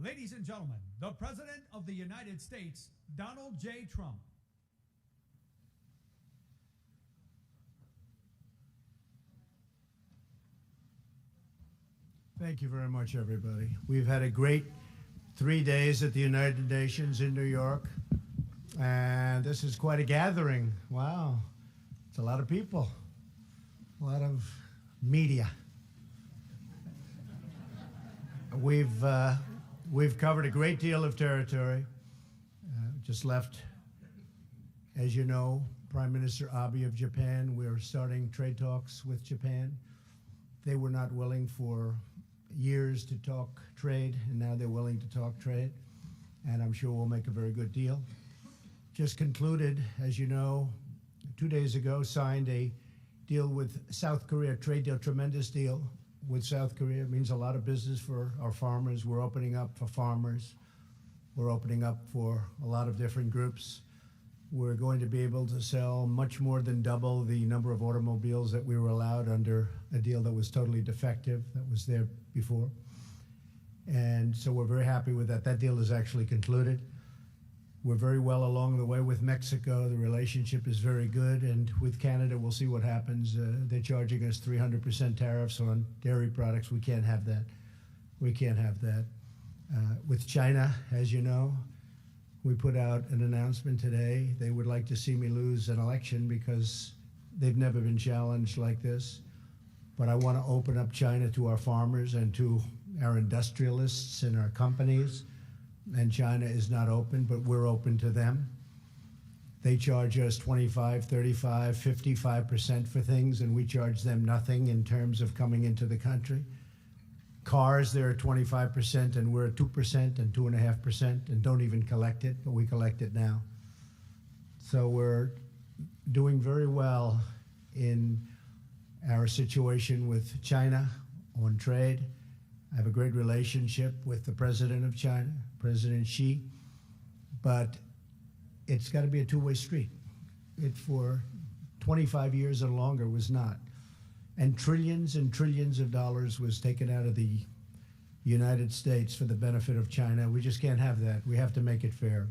Ladies and gentlemen, the President of the United States, Donald J. Trump. Thank you very much, everybody. We've had a great 3 days at the United Nations in New York, and this is quite a gathering. Wow, it's a lot of people, a lot of media. We've covered a great deal of territory. Just left, as you know, Prime Minister Abe of Japan. We're starting trade talks with Japan. They were not willing for years to talk trade, and now they're willing to talk trade, and I'm sure we'll make a very good deal. Just concluded, as you know, 2 days ago, signed a deal with South Korea, trade deal, tremendous deal with South Korea. It means a lot of business for our farmers. We're opening up for farmers. We're opening up for a lot of different groups. We're going to be able to sell much more than double the number of automobiles that we were allowed under a deal that was totally defective, that was there before. And so we're very happy with that. That deal is actually concluded. We're very well along the way with Mexico. The relationship is very good. And with Canada, we'll see what happens. They're charging us 300% tariffs on dairy products. We can't have that. We can't have that. With China, as you know, we put out an announcement today. They would like to see me lose an election because they've never been challenged like this. But I want to open up China to our farmers and to our industrialists and our companies. And China is not open, but we're open to them. They charge us 25, 35, 55% for things, and we charge them nothing in terms of coming into the country. Cars, they're at 25%, and we're at 2% and 2.5%, and don't even collect it, but we collect it now. So we're doing very well in our situation with China on trade. I have a great relationship with the president of China, President Xi, but it's got to be a two-way street. It, for 25 years and longer, was not. And trillions of dollars was taken out of the United States for the benefit of China. We just can't have that. We have to make it fair.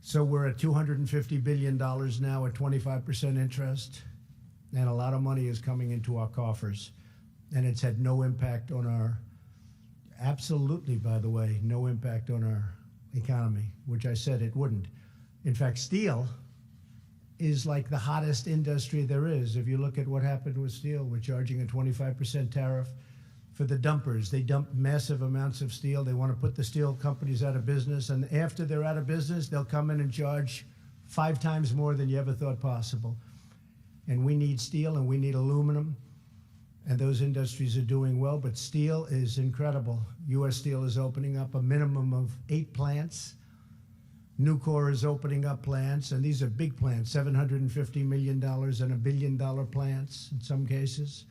So we're at $250 billion now at 25% interest, and a lot of money is coming into our coffers. And it's had no impact on our, absolutely, by the way, no impact on our economy, which I said it wouldn't. In fact, steel is like the hottest industry there is. If you look at what happened with steel, we're charging a 25% tariff for the dumpers. They dump massive amounts of steel. They want to put the steel companies out of business, and after they're out of business, they'll come in and charge 5 times more than you ever thought possible. And we need steel, and we need aluminum, and those industries are doing well, but steel is incredible. U.S. Steel is opening up a minimum of 8 plants. Nucor is opening up plants, and these are big plants, $750 million and $1 billion plants in some cases.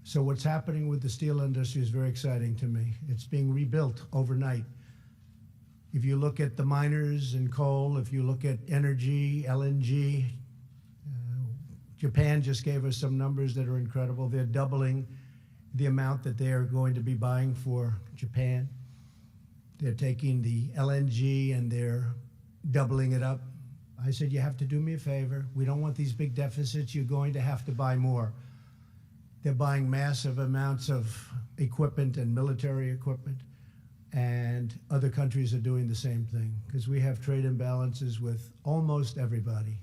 So what's happening with the steel industry is very exciting to me. It's being rebuilt overnight. If you look at the miners and coal, if you look at energy, LNG, Japan just gave us some numbers that are incredible. They're doubling the amount that they are going to be buying for Japan. They're taking the LNG and they're doubling it up. I said, you have to do me a favor. We don't want these big deficits. You're going to have to buy more. They're buying massive amounts of equipment and military equipment, and other countries are doing the same thing because we have trade imbalances with almost everybody.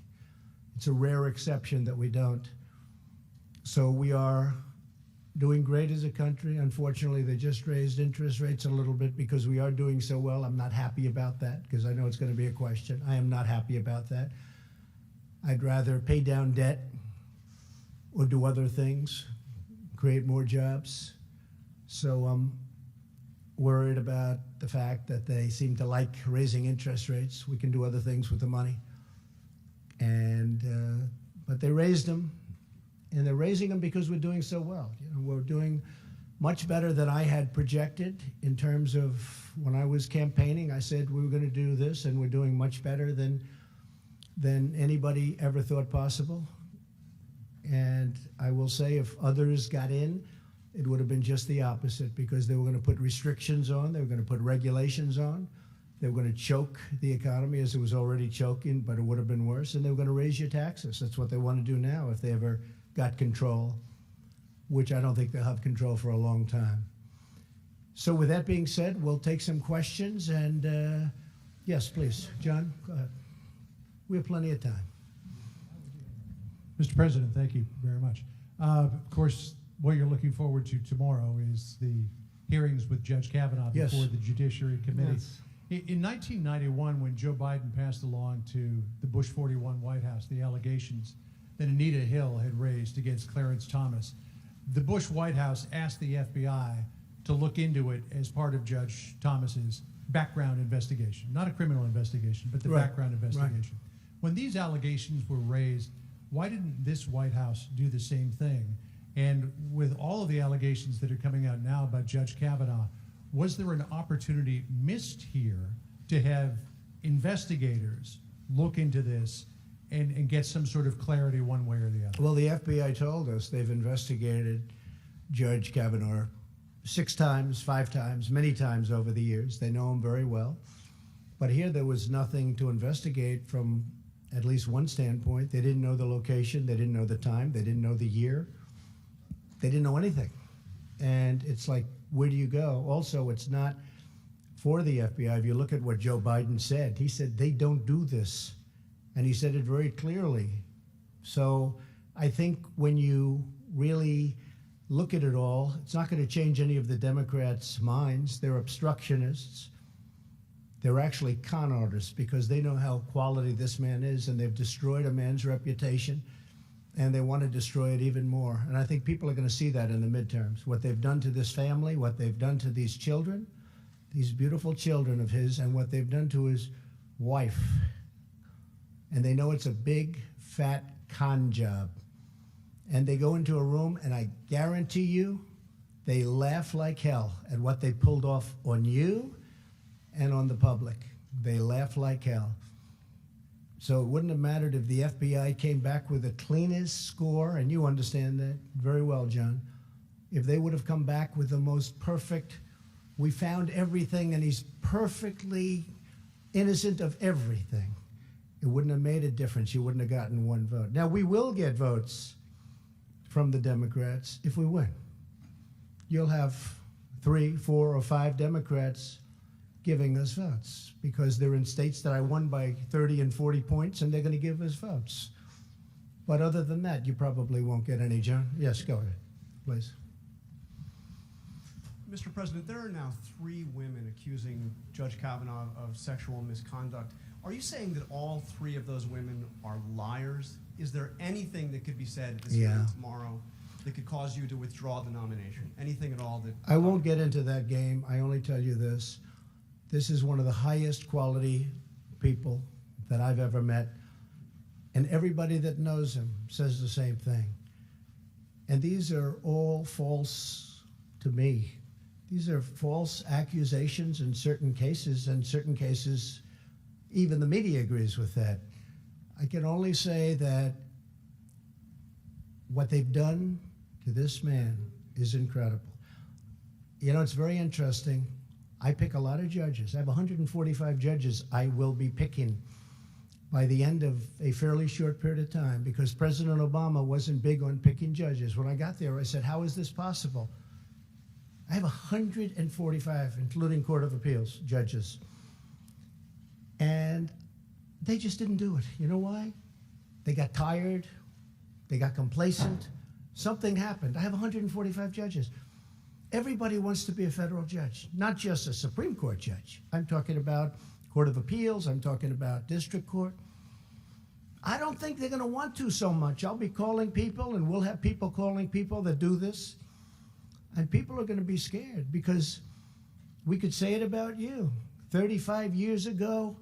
It's a rare exception that we don't. So we are doing great as a country. Unfortunately, they just raised interest rates a little bit because we are doing so well. I'm not happy about that because I know it's going to be a question. I am not happy about that. I'd rather pay down debt or do other things, create more jobs. So I'm worried about the fact that they seem to like raising interest rates. We can do other things with the money. But they raised them, and they're raising them because we're doing so well. You know, we're doing much better than I had projected in terms of when I was campaigning. I said we were going to do this, and we're doing much better than anybody ever thought possible. And I will say, if others got in it would have been just the opposite, because they were going to put restrictions on, they were going to put regulations on, they were going to choke the economy as it was already choking, but it would have been worse, and they were going to raise your taxes. That's what they want to do now if they ever got control, which I don't think they'll have control for a long time. So with that being said, we'll take some questions, and yes, please. John, go ahead. We have plenty of time. Mr. President, thank you very much. Of course, what you're looking forward to tomorrow is the hearings with Judge Kavanaugh Yes. before the Judiciary Committee. Yes. In 1991, when Joe Biden passed along to the Bush 41 White House the allegations that Anita Hill had raised against Clarence Thomas, the Bush White House asked the FBI to look into it as part of Judge Thomas's background investigation. Not a criminal investigation, but the Right. background investigation. When these allegations were raised, why didn't this White House do the same thing? And with all of the allegations that are coming out now about Judge Kavanaugh, was there an opportunity missed here to have investigators look into this and get some sort of clarity one way or the other? Well, the FBI told us they've investigated Judge Kavanaugh 6 times, 5 times, many times over the years. They know him very well. But here there was nothing to investigate from at least one standpoint. They didn't know the location, they didn't know the time, they didn't know the year. They didn't know anything. And it's like, where do you go? Also, it's not for the FBI. If you look at what Joe Biden said, he said they don't do this. And he said it very clearly. So I think when you really look at it all, it's not going to change any of the Democrats' minds. They're obstructionists. They're actually con artists, because they know how quality this man is, and they've destroyed a man's reputation, and they want to destroy it even more. And I think people are going to see that in the midterms, what they've done to this family, what they've done to these children, these beautiful children of his, and what they've done to his wife. And they know it's a big, fat con job. And they go into a room, and I guarantee you, they laugh like hell at what they pulled off on you and on the public. They laugh like hell. So it wouldn't have mattered if the FBI came back with the cleanest score, and you understand that very well, John. If they would have come back with the most perfect, we found everything and he's perfectly innocent of everything, it wouldn't have made a difference. You wouldn't have gotten one vote. Now, we will get votes from the Democrats if we win. You'll have 3, 4, or 5 Democrats giving us votes, because they're in states that I won by 30 and 40 points, and they're going to give us votes. But other than that, you probably won't get any, John. Yes, go ahead, please. Mr. President, there are now 3 women accusing Judge Kavanaugh of sexual misconduct. Are you saying that all 3 of those women are liars? Is there anything that could be said at this hearing tomorrow that could cause you to withdraw the nomination? Anything at all that... I won't get into that game. I only tell you this. This is one of the highest quality people that I've ever met. And everybody that knows him says the same thing. And these are all false to me. These are false accusations in certain cases, and certain cases, even the media agrees with that. I can only say that what they've done to this man is incredible. You know, it's very interesting. I pick a lot of judges. I have 145 judges I will be picking by the end of a fairly short period of time, because President Obama wasn't big on picking judges. When I got there, I said, how is this possible? I have 145, including Court of Appeals judges. And they just didn't do it. You know why? They got tired. They got complacent. Something happened. I have 145 judges. Everybody wants to be a federal judge, not just a Supreme Court judge. I'm talking about Court of Appeals. I'm talking about district court. I don't think they're going to want to so much. I'll be calling people, and we'll have people calling people that do this. And people are going to be scared, because we could say it about you. 35 years ago,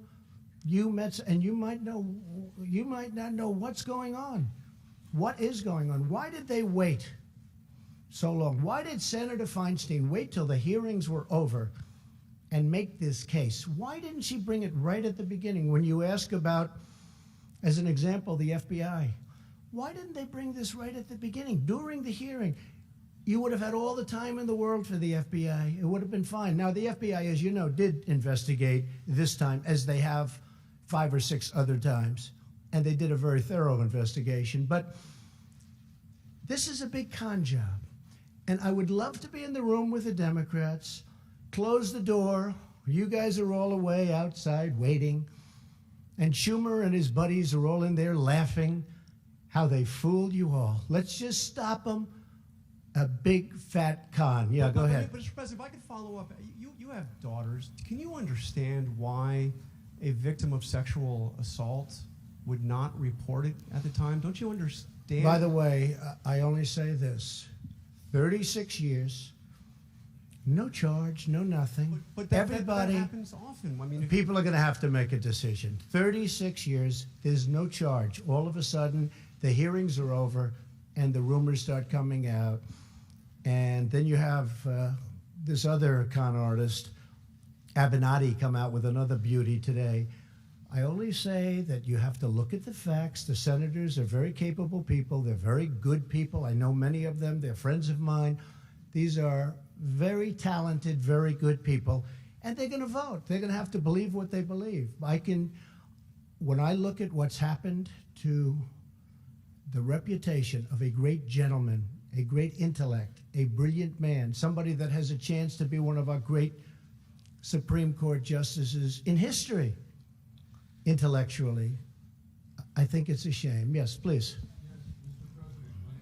you met, and you might not know what's going on. What is going on? Why did they wait so long? Why did Senator Feinstein wait till the hearings were over and make this case? Why didn't she bring it right at the beginning? When you ask about, as an example, the FBI, why didn't they bring this right at the beginning, during the hearing? you would have had all the time in the world for the FBI. It would have been fine. Now, the FBI, as you know, did investigate this time, as they have 5 or 6 other times, and they did a very thorough investigation. But this is a big con job, and I would love to be in the room with the Democrats, close the door, you guys are all away outside waiting, and Schumer and his buddies are all in there laughing how they fooled you all. Let's just stop them. A big fat con. Yeah, go ahead. But Mr. President, if I could follow up, you have daughters. Can you understand why a victim of sexual assault would not report it at the time? Don't you understand? By the way, I only say this. 36 years, no charge, no nothing. But Everybody, that happens often. I mean, people are going to have to make a decision. 36 years, there's no charge. All of a sudden, the hearings are over, and the rumors start coming out. And then you have this other con artist, Avenatti, come out with another beauty today. I only say that you have to look at the facts. The senators are very capable people. They're very good people. I know many of them. They're friends of mine. These are very talented, very good people. And they're going to vote. They're going to have to believe what they believe. When I look at what's happened to the reputation of a great gentleman, a great intellect, a brilliant man, somebody that has a chance to be one of our great Supreme Court justices in history, intellectually, I think it's a shame. Yes, please. Yes, Mr. President, my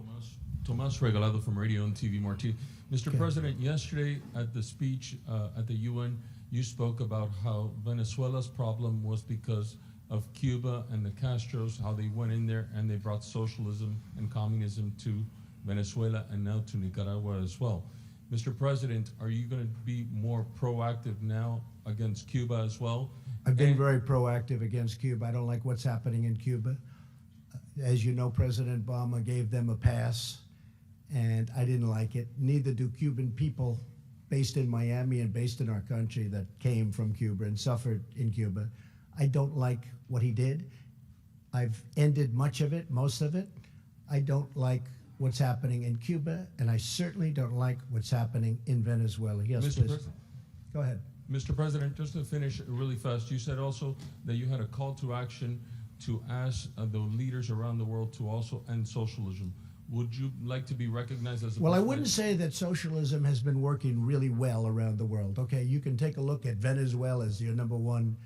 name is Tomas Regalado from Radio and TV Marti. Mr. Okay. President, yesterday at the speech at the UN, you spoke about how Venezuela's problem was because of Cuba and the Castros, how they went in there and they brought socialism and communism to Venezuela and now to Nicaragua as well. Mr. President, are you going to be more proactive now against Cuba as well? I've been very proactive against Cuba. I don't like what's happening in Cuba. As you know, President Obama gave them a pass, and I didn't like it. Neither do Cuban people based in Miami and based in our country that came from Cuba and suffered in Cuba. I don't like what he did. I've ended much of it, most of it. I don't like what's happening in Cuba, and I certainly don't like what's happening in Venezuela. Yes, Mr. please. President. Go ahead. Mr. President, just to finish really fast, you said also that you had a call to action to ask the leaders around the world to also end socialism. Would you like to be recognized as a Well, I person wouldn't say that socialism has been working really well around the world. Okay, you can take a look at Venezuela as your number one,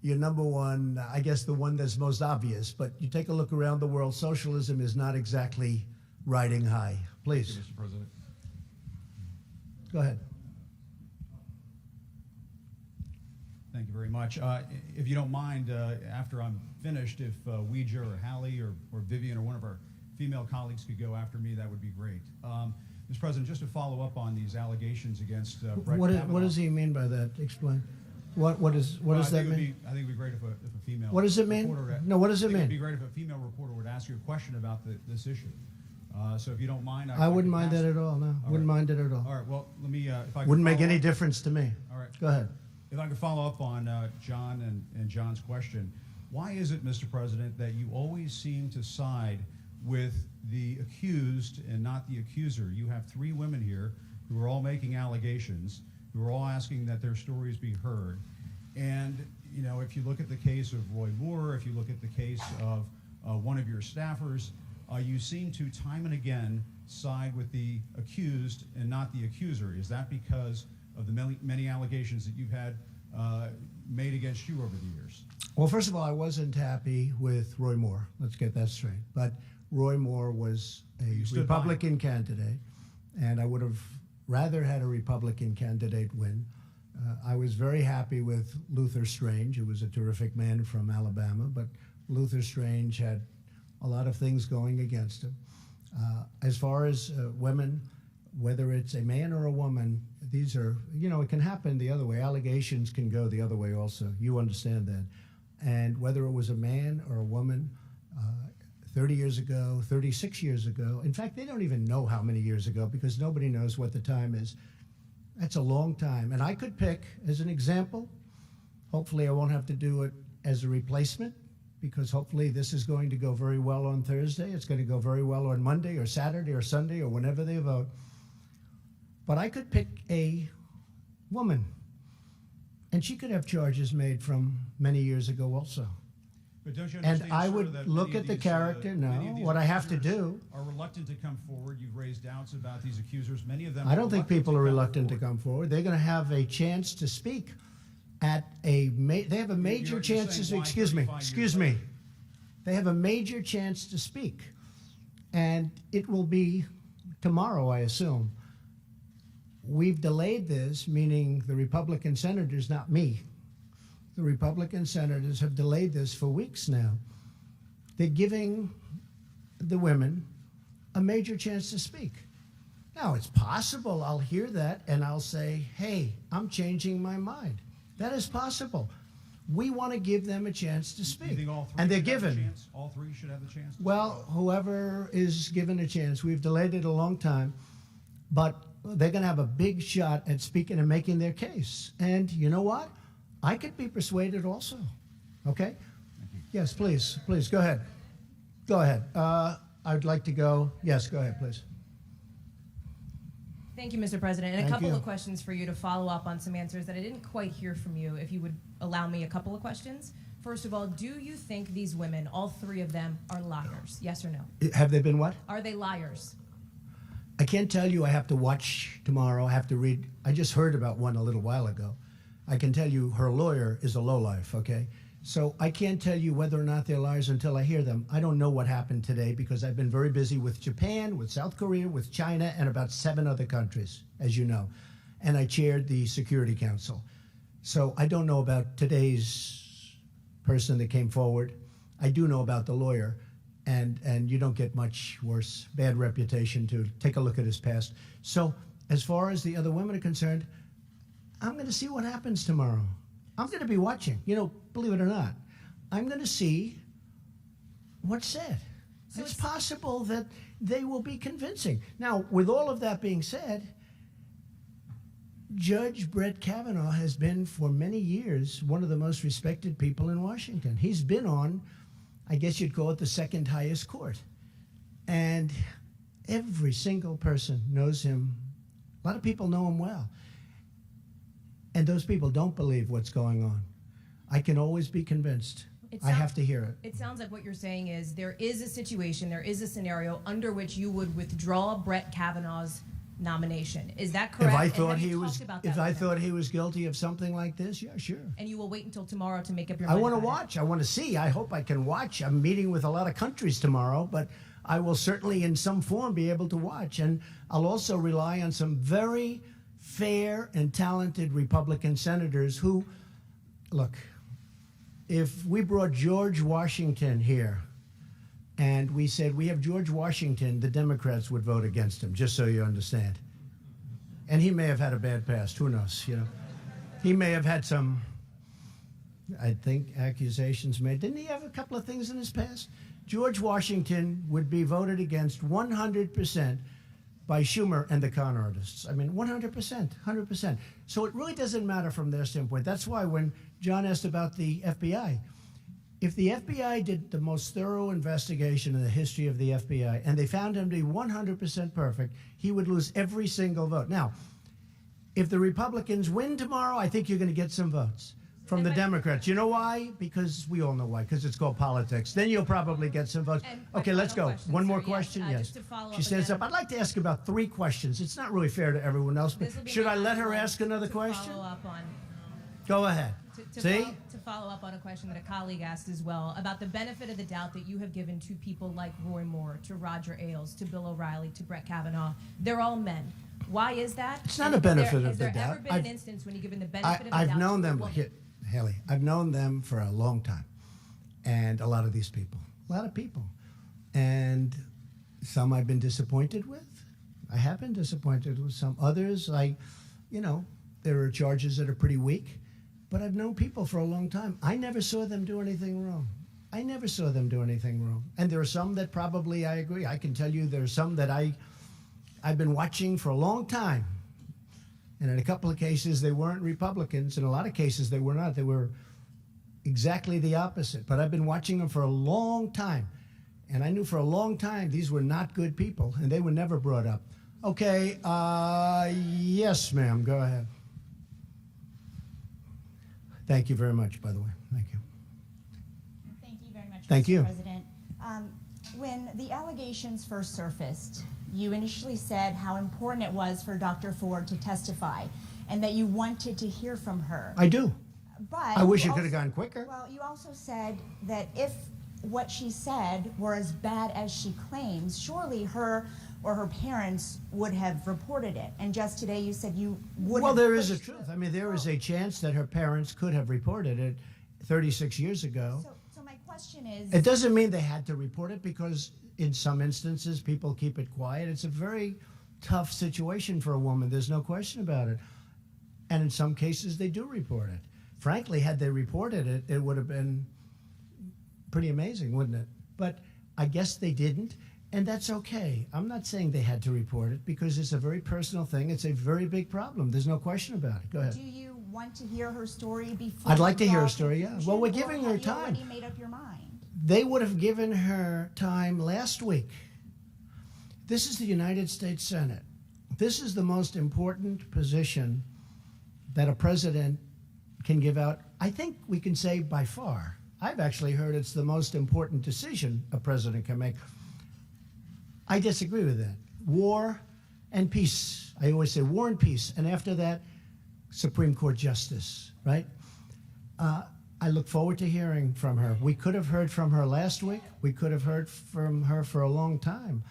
I guess the one that's most obvious, but you take a look around the world, socialism is not exactly riding high. Please. Thank you, Mr. President. Go ahead. Thank you very much. If you don't mind, after I'm finished, if Ouija or Hallie or Vivian or one of our female colleagues could go after me, that would be great. Mr. President, just to follow up on these allegations against Brett Kavanaugh. What does he mean by that? Explain. What does that mean? I think it would be great if a female. What does it mean? No, what does it mean? It would be great if a female reporter would ask you a question about this issue. So if you don't mind, I wouldn't mind that at all. No, wouldn't mind it at all. All right. Well, let me. If I could Wouldn't make follow any up. difference to me. All right. Go ahead. If I could follow up on John and John's question, why is it, Mr. President, that you always seem to side with the accused and not the accuser? You have 3 women here who are all making allegations, who are all asking that their stories be heard. And, you know, if you look at the case of Roy Moore, if you look at the case of one of your staffers, you seem to time and again side with the accused and not the accuser. Is that because of the many allegations that you've had made against you over the years? Well, first of all, I wasn't happy with Roy Moore. Let's get that straight. But Roy Moore was a Republican candidate, and I would have rather had a Republican candidate win. I was very happy with Luther Strange, who was a terrific man from Alabama, but Luther Strange had a lot of things going against him. As far as women, whether it's a man or a woman, these are, you know, it can happen the other way. Allegations can go the other way also. You understand that. And whether it was a man or a woman, 30 years ago, 36 years ago, in fact, they don't even know how many years ago because nobody knows what the time is. That's a long time. And I could pick, as an example, hopefully I won't have to do it as a replacement, because hopefully this is going to go very well on Thursday. It's going to go very well on Monday or Saturday or Sunday or whenever they vote. But I could pick a woman, and she could have charges made from many years ago also. But don't you And understand, I sir, would that look many at of the these, character. many No, of these what I have to accusers do. are reluctant to come forward. You've raised doubts about these accusers. Many of them. I don't think people are reluctant to forward. come forward. They're going to have a chance to speak at a. They have a major you're chance to saying speak. why Excuse me. 35 years Excuse me. later? They have a major chance to speak, and it will be tomorrow, I assume. We've delayed this, meaning the Republican senators, not me. The Republican senators have delayed this for weeks now. They're giving the women a major chance to speak. Now, it's possible I'll hear that and I'll say, hey, I'm changing my mind. That is possible. We want to give them a chance to Do you speak. think all three And they're should have the given. chance? All three should have the chance. to Well, whoever is given a chance, we've delayed it a long time, but they're going to have a big shot at speaking and making their case. And you know what? I could be persuaded also. Okay? Yes, please. Please, go ahead. Go ahead. I'd like to go. Yes, go ahead, please. Thank you, Mr. President. And a Thank couple you. of questions for you to follow up on some answers that I didn't quite hear from you, if you would allow me a couple of questions. First of all, do you think these women, all three of them, are liars? Yes or no? Have they been what? Are they liars? I can't tell you. I have to watch tomorrow. I have to read. I just heard about one a little while ago. I can tell you her lawyer is a lowlife, okay? So I can't tell you whether or not they're liars until I hear them. I don't know what happened today because I've been very busy with Japan, with South Korea, with China, and about 7 other countries, as you know. And I chaired the Security Council. So I don't know about today's person that came forward. I do know about the lawyer. And you don't get much worse, bad reputation to take a look at his past. So as far as the other women are concerned, I'm going to see what happens tomorrow. I'm going to be watching. You know, believe it or not, I'm going to see what's said. So it's it's possible that they will be convincing. Now, with all of that being said, Judge Brett Kavanaugh has been for many years one of the most respected people in Washington. He's been on, I guess you'd call it, the second highest court. And every single person knows him. A lot of people know him well. And those people don't believe what's going on. I can always be convinced. I have to hear it. It sounds like what you're saying is there is a situation, there is a scenario under which you would withdraw Brett Kavanaugh's nomination. Is that correct? If I And thought have you he was, talked about that if with I him? thought he was guilty of something like this, yeah, sure. And you will wait until tomorrow to make up your I mind. want to about it? watch. I want to see. I hope I can watch. I'm meeting with a lot of countries tomorrow, but I will certainly in some form be able to watch. And I'll also rely on some very fair and talented Republican senators who, look, if we brought George Washington here and we said we have George Washington, the Democrats would vote against him, just so you understand. And he may have had a bad past. Who knows? You know, he may have had some, I think, accusations made. Didn't he have a couple of things in his past? George Washington would be voted against 100% by Schumer and the con artists. I mean, 100%, 100%. So it really doesn't matter from their standpoint. That's why when John asked about the FBI, if the FBI did the most thorough investigation in the history of the FBI and they found him to be 100% perfect, he would lose every single vote. Now, if the Republicans win tomorrow, I think you're going to get some votes from the Democrats. You know why? Because we all know why, because it's called politics. Then you'll probably get some votes. And my Okay, let's final go. question, One sir. more Yes, question? Yes. just to follow She up stands again. up. I'd like to ask about 3 questions. It's not really fair to everyone else, but This will be should my I let last her one ask another to question? Follow up on. Go ahead. See? To follow up on a question that a colleague asked as well about the benefit of the doubt that you have given to people like Roy Moore, to Roger Ailes, to Bill O'Reilly, to Brett Kavanaugh. They're all men. Why is that? It's not And a is there- benefit of the Has there doubt. ever been an instance when you've given the benefit of the doubt? I've known to a them, woman? Haley, I've known them for a long time. And a lot of these people, a lot of people. And some I've been disappointed with. I have been disappointed with some. Others, there are charges that are pretty weak. But I've known people for a long time. I never saw them do anything wrong. I never saw them do anything wrong. And there are some that probably I agree. I can tell you there are some that I've been watching for a long time. And in a couple of cases, they weren't Republicans. In a lot of cases, they were not. They were exactly the opposite. But I've been watching them for a long time. And I knew for a long time these were not good people, and they were never brought up. Okay, yes, ma'am, go ahead. Thank you very much, by the way. Thank you. Thank you very much, Thank Mr. you. President. When the allegations first surfaced, you initially said how important it was for Dr. Ford to testify and that you wanted to hear from her. I do. But I wish you it could have also- gone quicker. Well, you also said that if what she said were as bad as she claims, surely her or her parents would have reported it. And just today you said you would Well, have there is a pushed truth. the- I mean, there is a chance that her parents could have reported it 36 years ago. So my question is... It doesn't mean they had to report it, because in some instances people keep it quiet. It's a very tough situation for a woman. There's no question about it. And in some cases they do report it. Frankly, had they reported it, it would have been pretty amazing, wouldn't it? But I guess they didn't, and that's okay. I'm not saying they had to report it, because it's a very personal thing. It's a very big problem. There's no question about it. Go ahead. Do you want to hear her story before? I'd like to you hear draw her a story, yeah. conclusion, Well, we're or giving her have you time. already made up your mind? They would have given her time last week. This is the United States Senate. This is the most important position that a president can give out. I think we can say by far. I've actually heard it's the most important decision a president can make. I disagree with that. War and peace. I always say war and peace. And after that, Supreme Court justice, right? I look forward to hearing from her. We could have heard from her last week. We could have heard from her for a long time.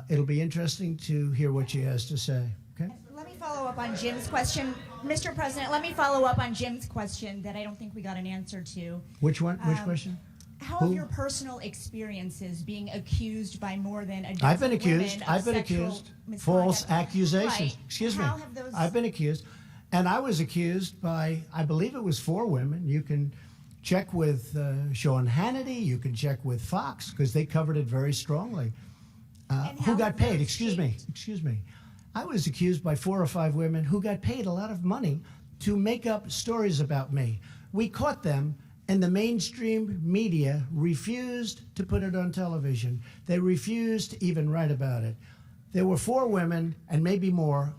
It'll be interesting to hear what she has to say. Okay? Let me follow up on Jim's question. Mr. President, let me follow up on Jim's question that I don't think we got an answer to. Which one? Which question? How Who? have your personal experiences being accused by more than a dozen I've been accused. women of I've been sexual accused. misconduct? False accusations. Right. Excuse me. How have those... I've been accused. And I was accused by, I believe it was 4 women. You can check with Sean Hannity. You can check with Fox, because they covered it very strongly. And Who how got have paid? those Excuse me. shaped- Excuse me. I was accused by 4 or 5 women who got paid a lot of money to make up stories about me. We caught them, and the mainstream media refused to put it on television. They refused to even write about it. There were 4 women, and maybe more.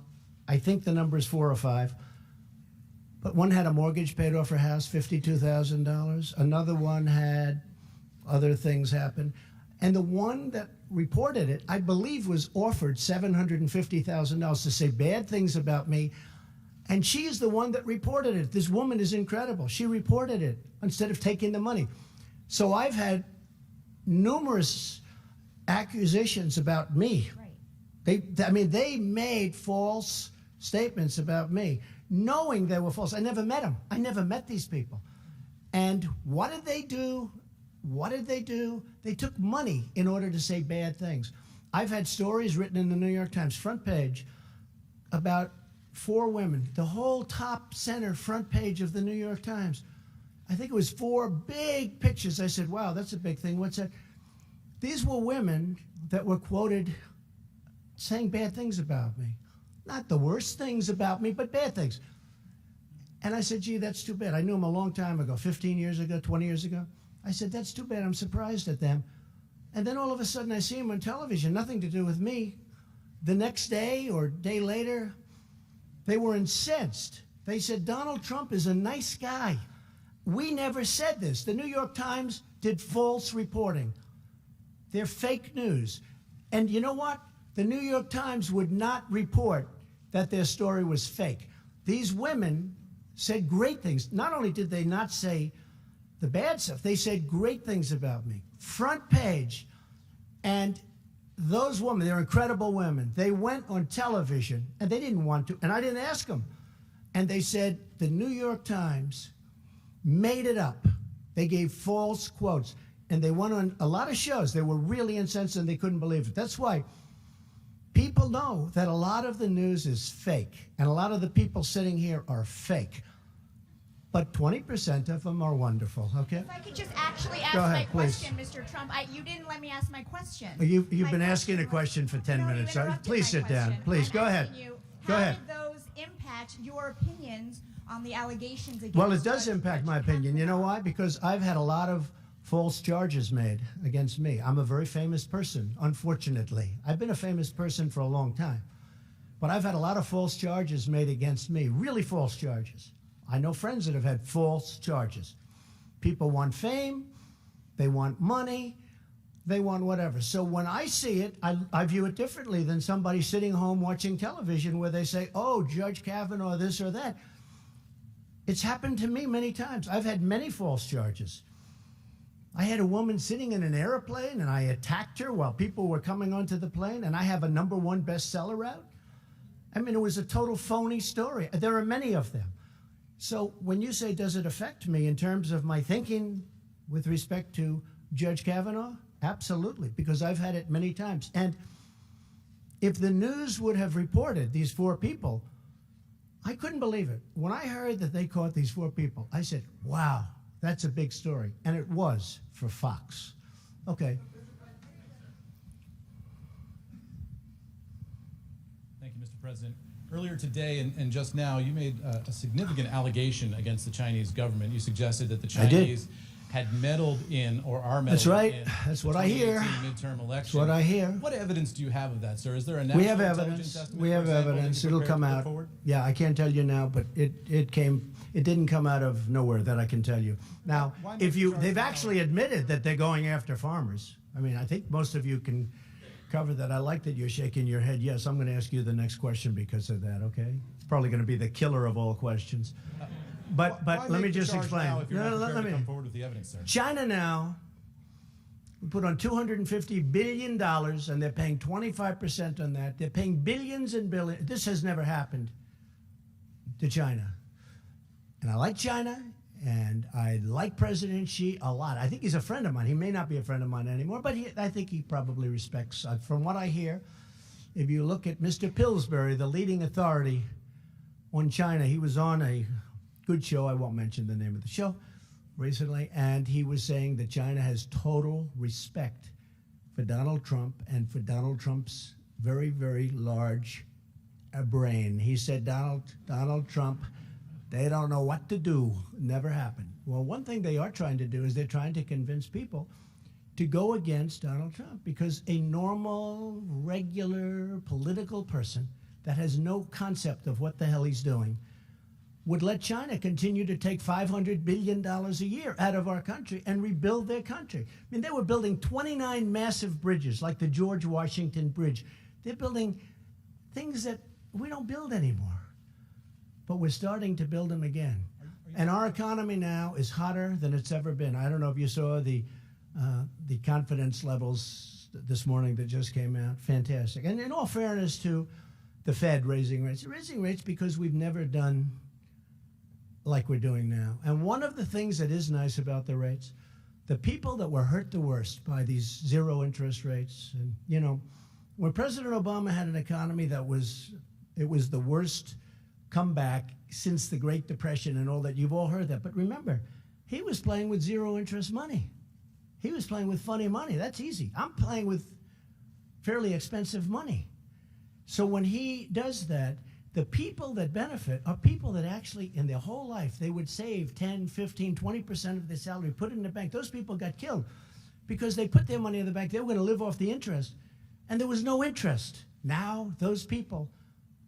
I think the number is 4 or 5. But one had a mortgage paid off her house, $52,000. Another one had other things happen. And the one that reported it, I believe, was offered $750,000 to say bad things about me. And she is the one that reported it. This woman is incredible. She reported it instead of taking the money. So I've had numerous accusations about me. Right. They made false statements about me, knowing they were false. I never met them. I never met these people. And what did they do? What did they do? They took money in order to say bad things. I've had stories written in the New York Times front page about 4 women, the whole top center front page of the New York Times. I think it was 4 big pictures. I said, wow, that's a big thing. What's that? These were women that were quoted saying bad things about me. Not the worst things about me, but bad things. And I said, gee, that's too bad. I knew them a long time ago, 15 years ago, 20 years ago. I said, that's too bad. I'm surprised at them. And then all of a sudden I see them on television, nothing to do with me. The next day or day later, they were incensed. They said, Donald Trump is a nice guy. We never said this. The New York Times did false reporting. They're fake news. And you know what? The New York Times would not report that their story was fake. These women said great things. Not only did they not say the bad stuff, they said great things about me. Front page. And those women, they're incredible women. They went on television, and they didn't want to, and I didn't ask them. And they said the New York Times made it up. They gave false quotes. And they went on a lot of shows. They were really incensed, and they couldn't believe it. That's why people know that a lot of the news is fake, and a lot of the people sitting here are fake. But 20% of them are wonderful, okay? If I could just actually ask Go ahead, my please. question, Mr. Trump. You didn't let me ask my question. You've My been asking a was- question for 10 No, you minutes. interrupted Please my sit down. question. Please, I'm go ahead. asking you, Go how ahead. did those impact impact your opinions on the allegations against? Well, it does Judge impact my opinion. You know why? Because I've had a lot of false charges made against me. I'm a very famous person, unfortunately. I've been a famous person for a long time. But I've had a lot of false charges made against me, really false charges. I know friends that have had false charges. People want fame, they want money, they want whatever. So when I see it, I view it differently than somebody sitting home watching television where they say, oh, Judge Kavanaugh, this or that. It's happened to me many times. I've had many false charges. I had a woman sitting in an airplane and I attacked her while people were coming onto the plane, and I have a #1 bestseller out. I mean, it was a total phony story. There are many of them. So when you say, does it affect me in terms of my thinking with respect to Judge Kavanaugh? Absolutely, because I've had it many times. And if the news would have reported these 4 people, I couldn't believe it. When I heard that they caught these 4 people, I said, wow, that's a big story. And it was for Fox. Okay. Thank you, Mr. President. Earlier today and just now, you made a significant allegation against the Chinese government. You suggested that the Chinese had meddled in or are meddling That's right. in That's what the I hear. 2018 midterm election. That's what I hear. What evidence do you have of that, sir? Is there a national We have intelligence evidence. estimate, We have for example, that evidence. you It'll prepared come to put out. forward? Yeah, I can't tell you now, but it didn't come out of nowhere that I can tell you. Now, Why make if the you, charge they've now? actually admitted that they're going after farmers. I mean, I think most of you can cover that. I like that you're shaking your head. Yes, I'm going to ask you the next question because of that. Okay, it's probably going to be the killer of all questions. But Why let make me the just charge explain. now if you're not prepared let to me. come forward with the evidence, sir? China now put on $250 billion, and they're paying 25% on that. They're paying billions and billions. This has never happened to China. And I like China, and I like President Xi a lot. I think he's a friend of mine. He may not be a friend of mine anymore, but I think he probably respects. From what I hear, if you look at Mr. Pillsbury, the leading authority on China, he was on a good show. I won't mention the name of the show recently, and he was saying that China has total respect for Donald Trump and for Donald Trump's very, very large brain. He said, Donald Trump, they don't know what to do. Never happened. Well, one thing they are trying to do is they're trying to convince people to go against Donald Trump, because a normal, regular political person that has no concept of what the hell he's doing would let China continue to take $500 billion a year out of our country and rebuild their country. I mean, they were building 29 massive bridges like the George Washington Bridge. They're building things that we don't build anymore, but we're starting to build them again. And our economy now is hotter than it's ever been. I don't know if you saw the confidence levels this morning that just came out. Fantastic. And in all fairness to the Fed raising rates because we've never done like we're doing now. And one of the things that is nice about the rates, the people that were hurt the worst by these zero interest rates, and you know, when President Obama had an economy that was the worst comeback since the Great Depression and all that, you've all heard that. But remember, he was playing with zero interest money. He was playing with funny money. That's easy. I'm playing with fairly expensive money. So when he does that, the people that benefit are people that actually, in their whole life, they would save 10, 15, 20% of their salary, put it in the bank. Those people got killed because they put their money in the bank. They were going to live off the interest, and there was no interest. Now those people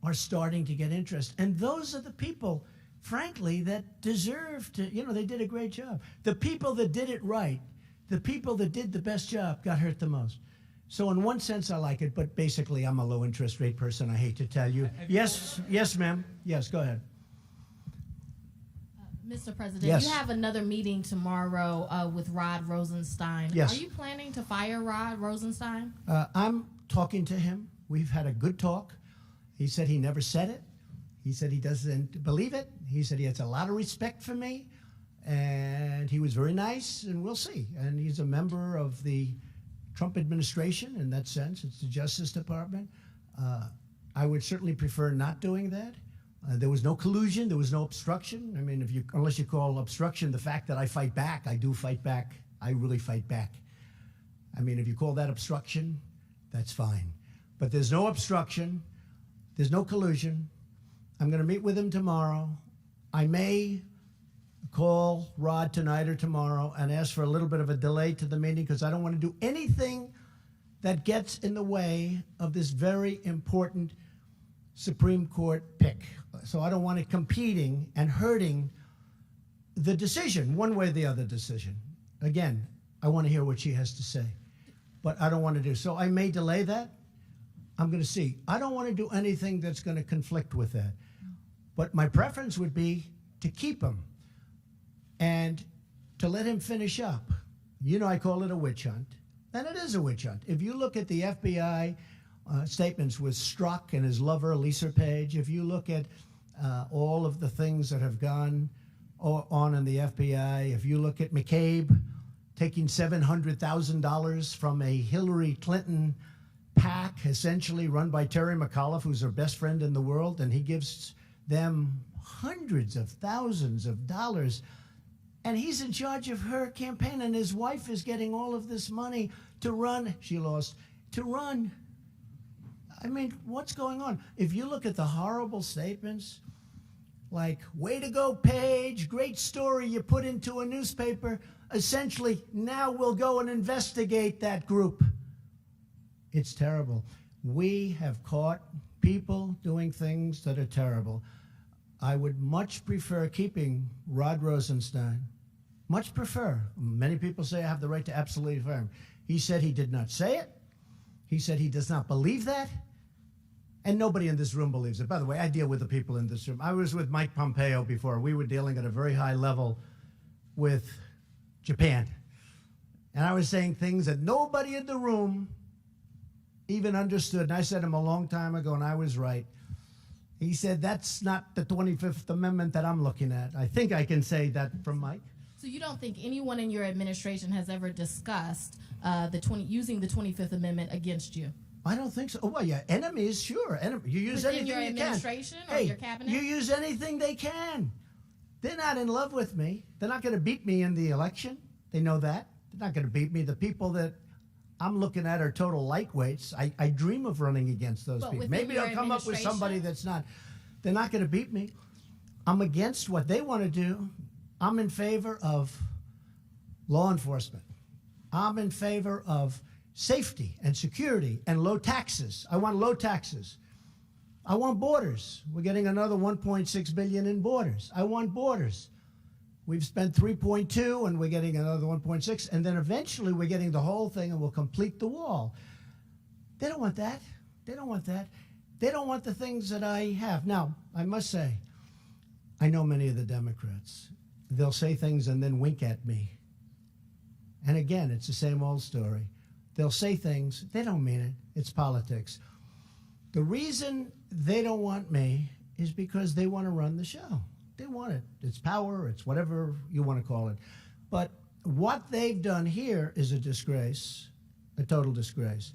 are starting to get interest. And those are the people, frankly, that deserve to, you know, they did a great job. The people that did it right, the people that did the best job got hurt the most. So in one sense, I like it, but basically, I'm a low interest rate person. I hate to tell you. Yes, yes, ma'am. Yes, go ahead. Mr. President, Yes. you have another meeting tomorrow with Rod Rosenstein. Yes. Are you planning to fire Rod Rosenstein? I'm talking to him. We've had a good talk. He said he never said it. He said he doesn't believe it. He said he has a lot of respect for me, and he was very nice, and we'll see. And he's a member of the Trump administration in that sense. It's the Justice Department. I would certainly prefer not doing that. There was no collusion. There was no obstruction. I mean, unless you call obstruction the fact that I fight back, I do fight back. I really fight back. I mean, if you call that obstruction, that's fine. But there's no obstruction. There's no collusion. I'm going to meet with him tomorrow. I may call Rod tonight or tomorrow and ask for a little bit of a delay to the meeting because I don't want to do anything that gets in the way of this very important Supreme Court pick. So I don't want it competing and hurting the decision, one way or the other decision. Again, I want to hear what she has to say, but I don't want to do. So I may delay that. I'm going to see. I don't want to do anything that's going to conflict with that. But my preference would be to keep him and to let him finish up. You know, I call it a witch hunt, and it is a witch hunt. If you look at the FBI statements with Strzok and his lover, Lisa Page, if you look at all of the things that have gone on in the FBI, if you look at McCabe taking $700,000 from a Hillary Clinton PAC, essentially run by Terry McAuliffe, who's her best friend in the world, and he gives them hundreds of thousands of dollars, and he's in charge of her campaign, and his wife is getting all of this money to run. She lost. To run. I mean, what's going on? If you look at the horrible statements, like, way to go, Page, great story you put into a newspaper, essentially, now we'll go and investigate that group. It's terrible. We have caught people doing things that are terrible. I would much prefer keeping Rod Rosenstein. Much prefer. Many people say I have the right to absolutely fire him. He said he did not say it. He said he does not believe that. And nobody in this room believes it. By the way, I deal with the people in this room. I was with Mike Pompeo before. We were dealing at a very high level with Japan. And I was saying things that nobody in the room even understood. And I said to him a long time ago, and I was right. He said, that's not the 25th Amendment that I'm looking at. I think I can say that from Mike. So you don't think anyone in your administration has ever discussed using the 25th Amendment against you? I don't think so. Oh, well, yeah, enemies, sure. You use Within anything your you can. administration or Hey, your cabinet? you use anything they can. They're not in love with me. They're not going to beat me in the election. They know that. They're not going to beat me. The people that I'm looking at are total lightweights. I dream of running against those people. Maybe I'll come up with somebody that's not. They're not going to beat me. I'm against what they want to do. I'm in favor of law enforcement. I'm in favor of safety and security and low taxes. I want low taxes. I want borders. We're getting another $1.6 billion in borders. I want borders. We've spent 3.2 and we're getting another 1.6, and then eventually we're getting the whole thing and we'll complete the wall. They don't want that. They don't want that. They don't want the things that I have. Now, I must say, I know many of the Democrats. They'll say things and then wink at me. And again, it's the same old story. They'll say things, they don't mean it. It's politics. The reason they don't want me is because they want to run the show. They want it. It's power. It's whatever you want to call it. But what they've done here is a disgrace, a total disgrace.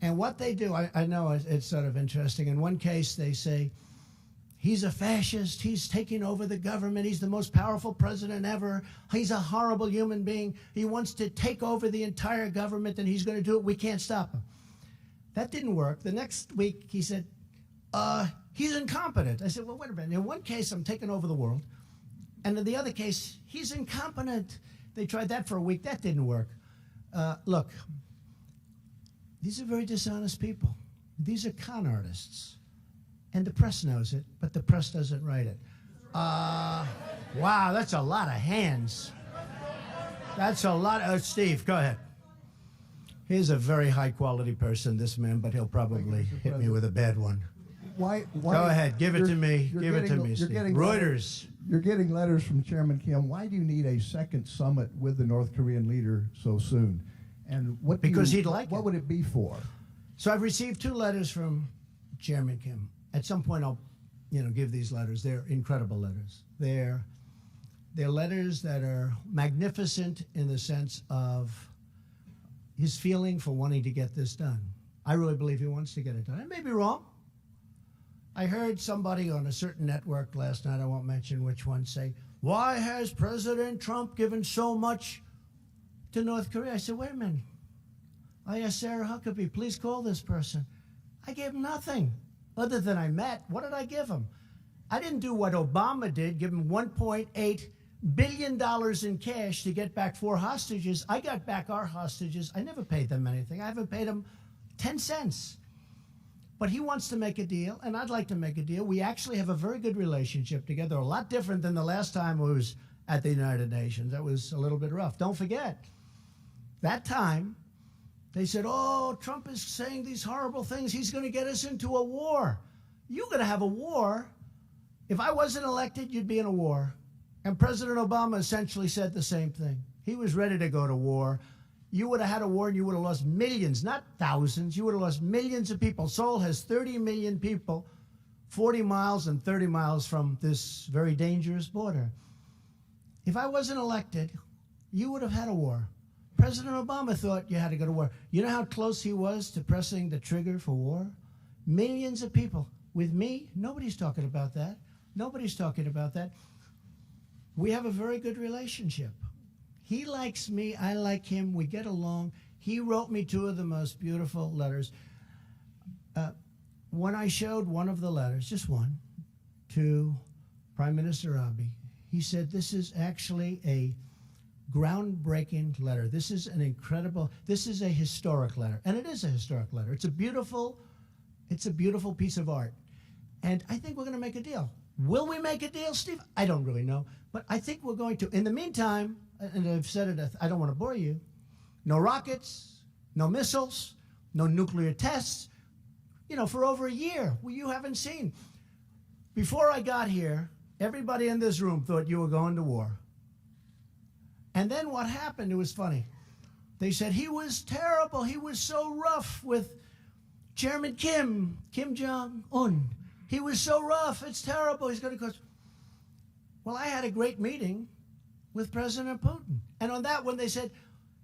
And what they do, I know it's sort of interesting. In one case, they say, he's a fascist. He's taking over the government. He's the most powerful president ever. He's a horrible human being. He wants to take over the entire government, and he's going to do it. We can't stop him. That didn't work. The next week, he said, he's incompetent. I said, well, wait a minute. In one case, I'm taking over the world. And in the other case, he's incompetent. They tried that for a week. That didn't work. Look, these are very dishonest people. These are con artists. And the press knows it, but the press doesn't write it. Wow, that's a lot of hands. That's a lot. Steve, go ahead. He's a very high-quality person, this man, but he'll probably hit me with a bad one. Why go ahead, give it to me. Give it to me, Steve. Reuters. You're getting letters from Chairman Kim. Why do you need a second summit with the North Korean leader so soon? And what? Because he'd like it. What would it be for? So I've received 2 letters from Chairman Kim. At some point, I'll, give these letters. They're incredible letters. They're letters that are magnificent in the sense of his feeling for wanting to get this done. I really believe he wants to get it done. I may be wrong. I heard somebody on a certain network last night, I won't mention which one, say, why has President Trump given so much to North Korea? I said, wait a minute. I asked Sarah Huckabee, please call this person. I gave him nothing. Other than I met, what did I give him? I didn't do what Obama did, give him $1.8 billion in cash to get back 4 hostages. I got back our hostages. I never paid them anything. I haven't paid them 10 cents. But he wants to make a deal, and I'd like to make a deal. We actually have a very good relationship together, a lot different than the last time I was at the United Nations. That was a little bit rough. Don't forget, that time, they said, oh, Trump is saying these horrible things. He's going to get us into a war. You're going to have a war. If I wasn't elected, you'd be in a war. And President Obama essentially said the same thing. He was ready to go to war. You would have had a war and you would have lost millions, not thousands. You would have lost millions of people. Seoul has 30 million people, 40 miles and 30 miles from this very dangerous border. If I wasn't elected, you would have had a war. President Obama thought you had to go to war. You know how close he was to pressing the trigger for war? Millions of people. With me, nobody's talking about that. Nobody's talking about that. We have a very good relationship. He likes me, I like him, we get along. He wrote me 2 of the most beautiful letters. When I showed one of the letters, just one, to Prime Minister Abiy, he said, this is actually a groundbreaking letter. This is an incredible, this is a historic letter. And it is a historic letter. It's a beautiful piece of art. And I think we're going to make a deal. Will we make a deal, Steve? I don't really know. But I think we're going to. In the meantime, and I've said it, I don't want to bore you, no rockets, no missiles, no nuclear tests, for over a year. Well, you haven't seen. Before I got here, everybody in this room thought you were going to war. And then what happened, it was funny. They said he was terrible. He was so rough with Chairman Kim Jong-un. He was so rough. It's terrible. He's going to cause. Well, I had a great meeting with President Putin. And on that one, they said,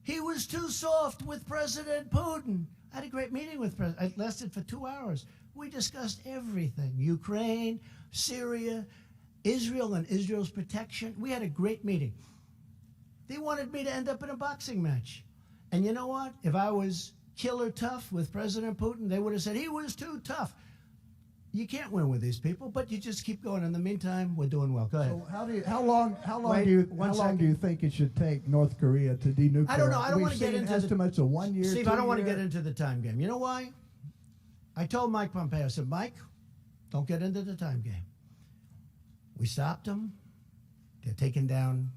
he was too soft with President Putin. I had a great meeting with President. It lasted for 2 hours. We discussed everything. Ukraine, Syria, Israel and Israel's protection. We had a great meeting. They wanted me to end up in a boxing match. And you know what? If I was killer tough with President Putin, they would have said, he was too tough. You can't win with these people, but you just keep going. In the meantime, we're doing well. Go ahead. So how long do you think it should take North Korea to denuclearize? I don't know. I don't want to get into estimates of 1 year. Steve, I don't want to get into the time game. You know why? I told Mike Pompeo, I said, Mike, don't get into the time game. We stopped them. They're taking down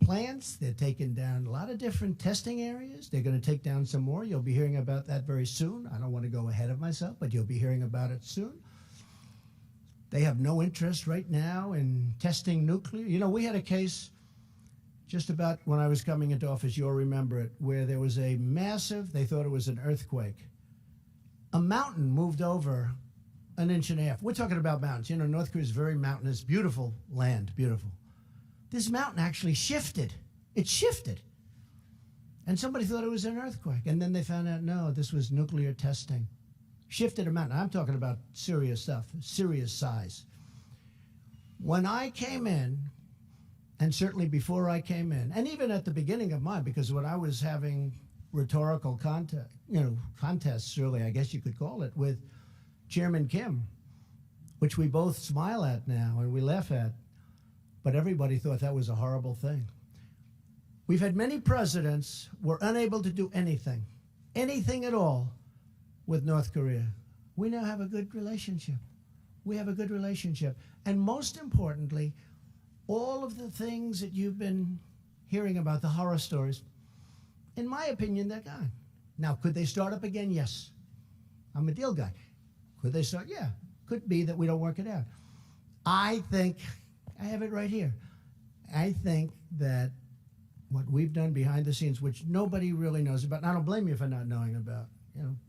plants. They're taking down a lot of different testing areas. They're going to take down some more. You'll be hearing about that very soon. I don't want to go ahead of myself, but you'll be hearing about it soon. They have no interest right now in testing nuclear. We had a case just about when I was coming into office, you'll remember it, where there was a massive, they thought it was an earthquake. A mountain moved over 1.5 inches. We're talking about mountains. North Korea is very mountainous, beautiful land, beautiful. This mountain actually shifted. It shifted. And somebody thought it was an earthquake. And then they found out, no, this was nuclear testing. Shifted a mountain. I'm talking about serious stuff, serious size. When I came in, and certainly before I came in, and even at the beginning of mine, because when I was having rhetorical contests, really, I guess you could call it, with Chairman Kim, which we both smile at now and we laugh at, but everybody thought that was a horrible thing. We've had many presidents who were unable to do anything at all with North Korea. We now have a good relationship. We have a good relationship. And most importantly, all of the things that you've been hearing about, the horror stories, in my opinion, they're gone. Now, could they start up again? Yes. I'm a deal guy. Could they start? Yeah. Could be that we don't work it out. I think, I have it right here. I think that what we've done behind the scenes, which nobody really knows about, and I don't blame you for not knowing about,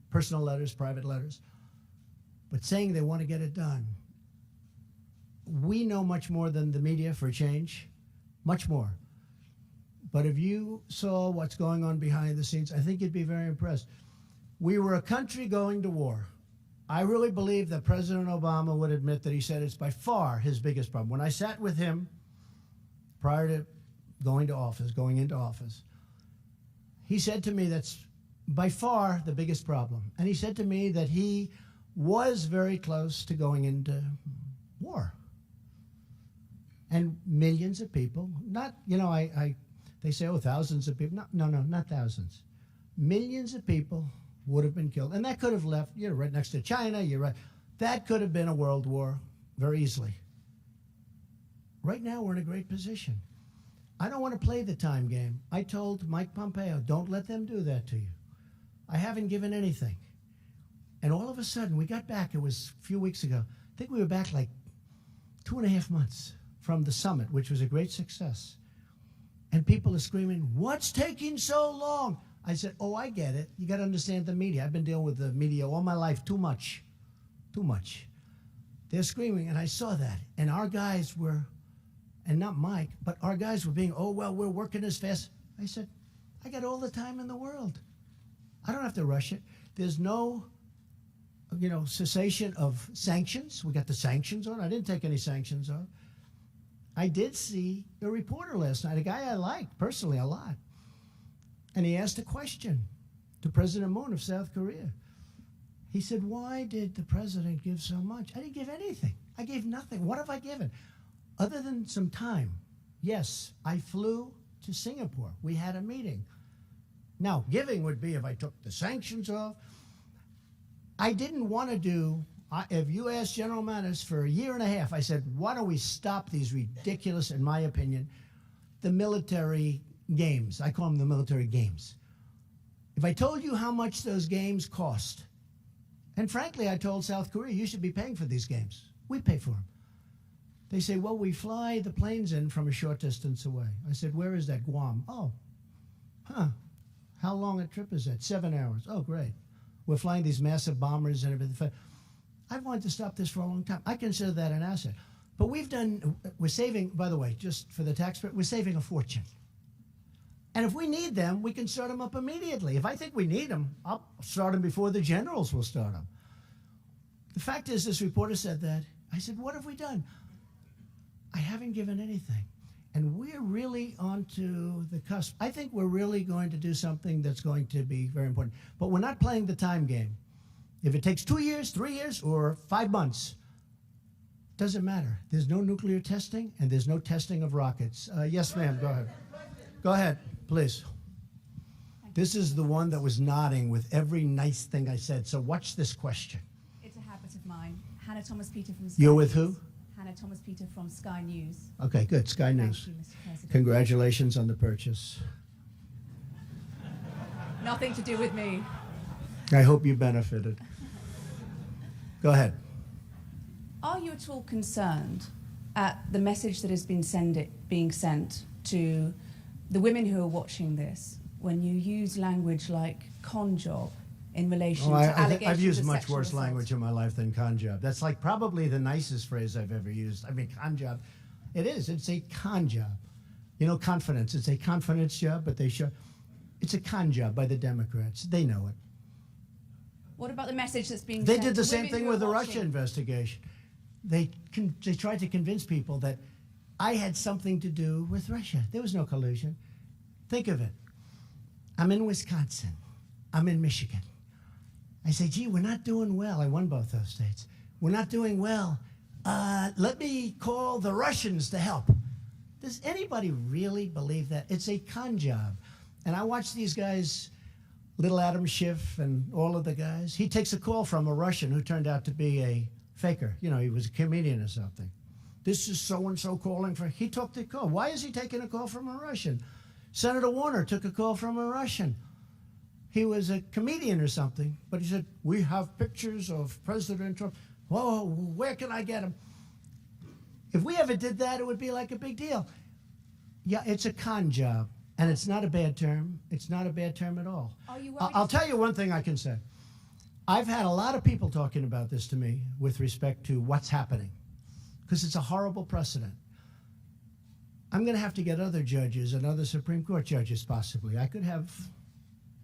personal letters, private letters, but saying they want to get it done. We know much more than the media for a change, much more. But if you saw what's going on behind the scenes, I think you'd be very impressed. We were a country going to war. I really believe that President Obama would admit that he said it's by far his biggest problem. When I sat with him prior to going into office, he said to me that's by far the biggest problem. And he said to me that he was very close to going into war. And millions of people, not, they say, oh, thousands of people. No, not thousands. Millions of people would have been killed. And that could have left, you're right next to China, you're right. That could have been a world war very easily. Right now, we're in a great position. I don't want to play the time game. I told Mike Pompeo, don't let them do that to you. I haven't given anything. And all of a sudden, we got back, it was a few weeks ago. I think we were back like 2.5 months from the summit, which was a great success. And people are screaming, what's taking so long? I said, oh, I get it. You got to understand the media. I've been dealing with the media all my life, too much. They're screaming, and I saw that. And our guys were, and not Mike, but our guys were being, oh, well, we're working as fast. I said, I got all the time in the world. I don't have to rush it. There's no, cessation of sanctions. We got the sanctions on. I didn't take any sanctions off. I did see a reporter last night, a guy I liked personally a lot. And he asked a question to President Moon of South Korea. He said, why did the president give so much? I didn't give anything. I gave nothing. What have I given? Other than some time. Yes, I flew to Singapore. We had a meeting. Now, giving would be if I took the sanctions off. I didn't want to do, if you asked General Mattis for 1.5 years, I said, why don't we stop these ridiculous, in my opinion, the military games. I call them the military games. If I told you how much those games cost, and frankly, I told South Korea, you should be paying for these games. We pay for them. They say, well, we fly the planes in from a short distance away. I said, where is that? Guam. Oh, how long a trip is that? 7 hours. Oh, great. We're flying these massive bombers and everything. I've wanted to stop this for a long time. I consider that an asset. But we're saving, by the way, just for the taxpayer, we're saving a fortune. And if we need them, we can start them up immediately. If I think we need them, I'll start them before the generals will start them. The fact is, this reporter said that. I said, what have we done? I haven't given anything. And we're really onto the cusp. I think we're really going to do something that's going to be very important. But we're not playing the time game. If it takes 2 years, 3 years, or 5 months, doesn't matter. There's no nuclear testing, and there's no testing of rockets. Yes, ma'am, go ahead. Go ahead, please. This is the one that was nodding with every nice thing I said. So watch this question. It's a habit of mine. Hannah Thomas-Peter from Sky You're with News. who? Hannah Thomas-Peter from Sky News. Okay, good. Sky News. Thank you, Mr. President. Congratulations on the purchase. Nothing to do with me. I hope you benefited. Go ahead. Are you at all concerned at the message that has been being sent to the women who are watching this when you use language like con job in relation to allegations I've used of much sexual worse assault? language in my life than con job. That's like probably the nicest phrase I've ever used. I mean, con job. It is. It's a con job. You know, confidence. It's a confidence job, but it's a con job by the Democrats. They know it. What about the message that's being They sent did the to same women thing who are with the watching? Russia investigation. They tried to convince people that I had something to do with Russia. There was no collusion. Think of it. I'm in Wisconsin. I'm in Michigan. I say, gee, we're not doing well. I won both those states. We're not doing well. Let me call the Russians to help. Does anybody really believe that? It's a con job. And I watch these guys, little Adam Schiff and all of the guys. He takes a call from a Russian who turned out to be a faker. You know, he was a comedian or something. This is so-and-so calling for... He took the call. Why is he taking a call from a Russian? Senator Warner took a call from a Russian. He was a comedian or something, but he said, we have pictures of President Trump. Whoa, where can I get them? If we ever did that, it would be like a big deal. Yeah, it's a con job, and it's not a bad term. It's not a bad term at all. Are you worried? I'll tell you one thing I can say. I've had a lot of people talking about this to me with respect to what's happening, because it's a horrible precedent. I'm going to have to get other judges and other Supreme Court judges, possibly. I could have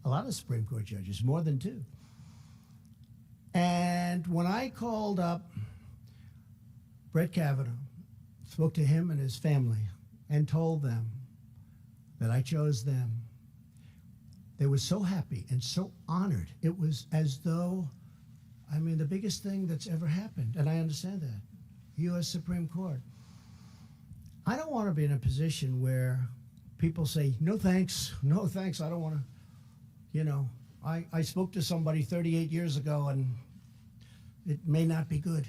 a lot of Supreme Court judges, more than 2. And when I called up Brett Kavanaugh, spoke to him and his family, and told them that I chose them, they were so happy and so honored. It was as though I mean, the biggest thing that's ever happened, and I understand that, U.S. Supreme Court. I don't want to be in a position where people say, no thanks, I don't want to, you know, I spoke to somebody 38 years ago and it may not be good.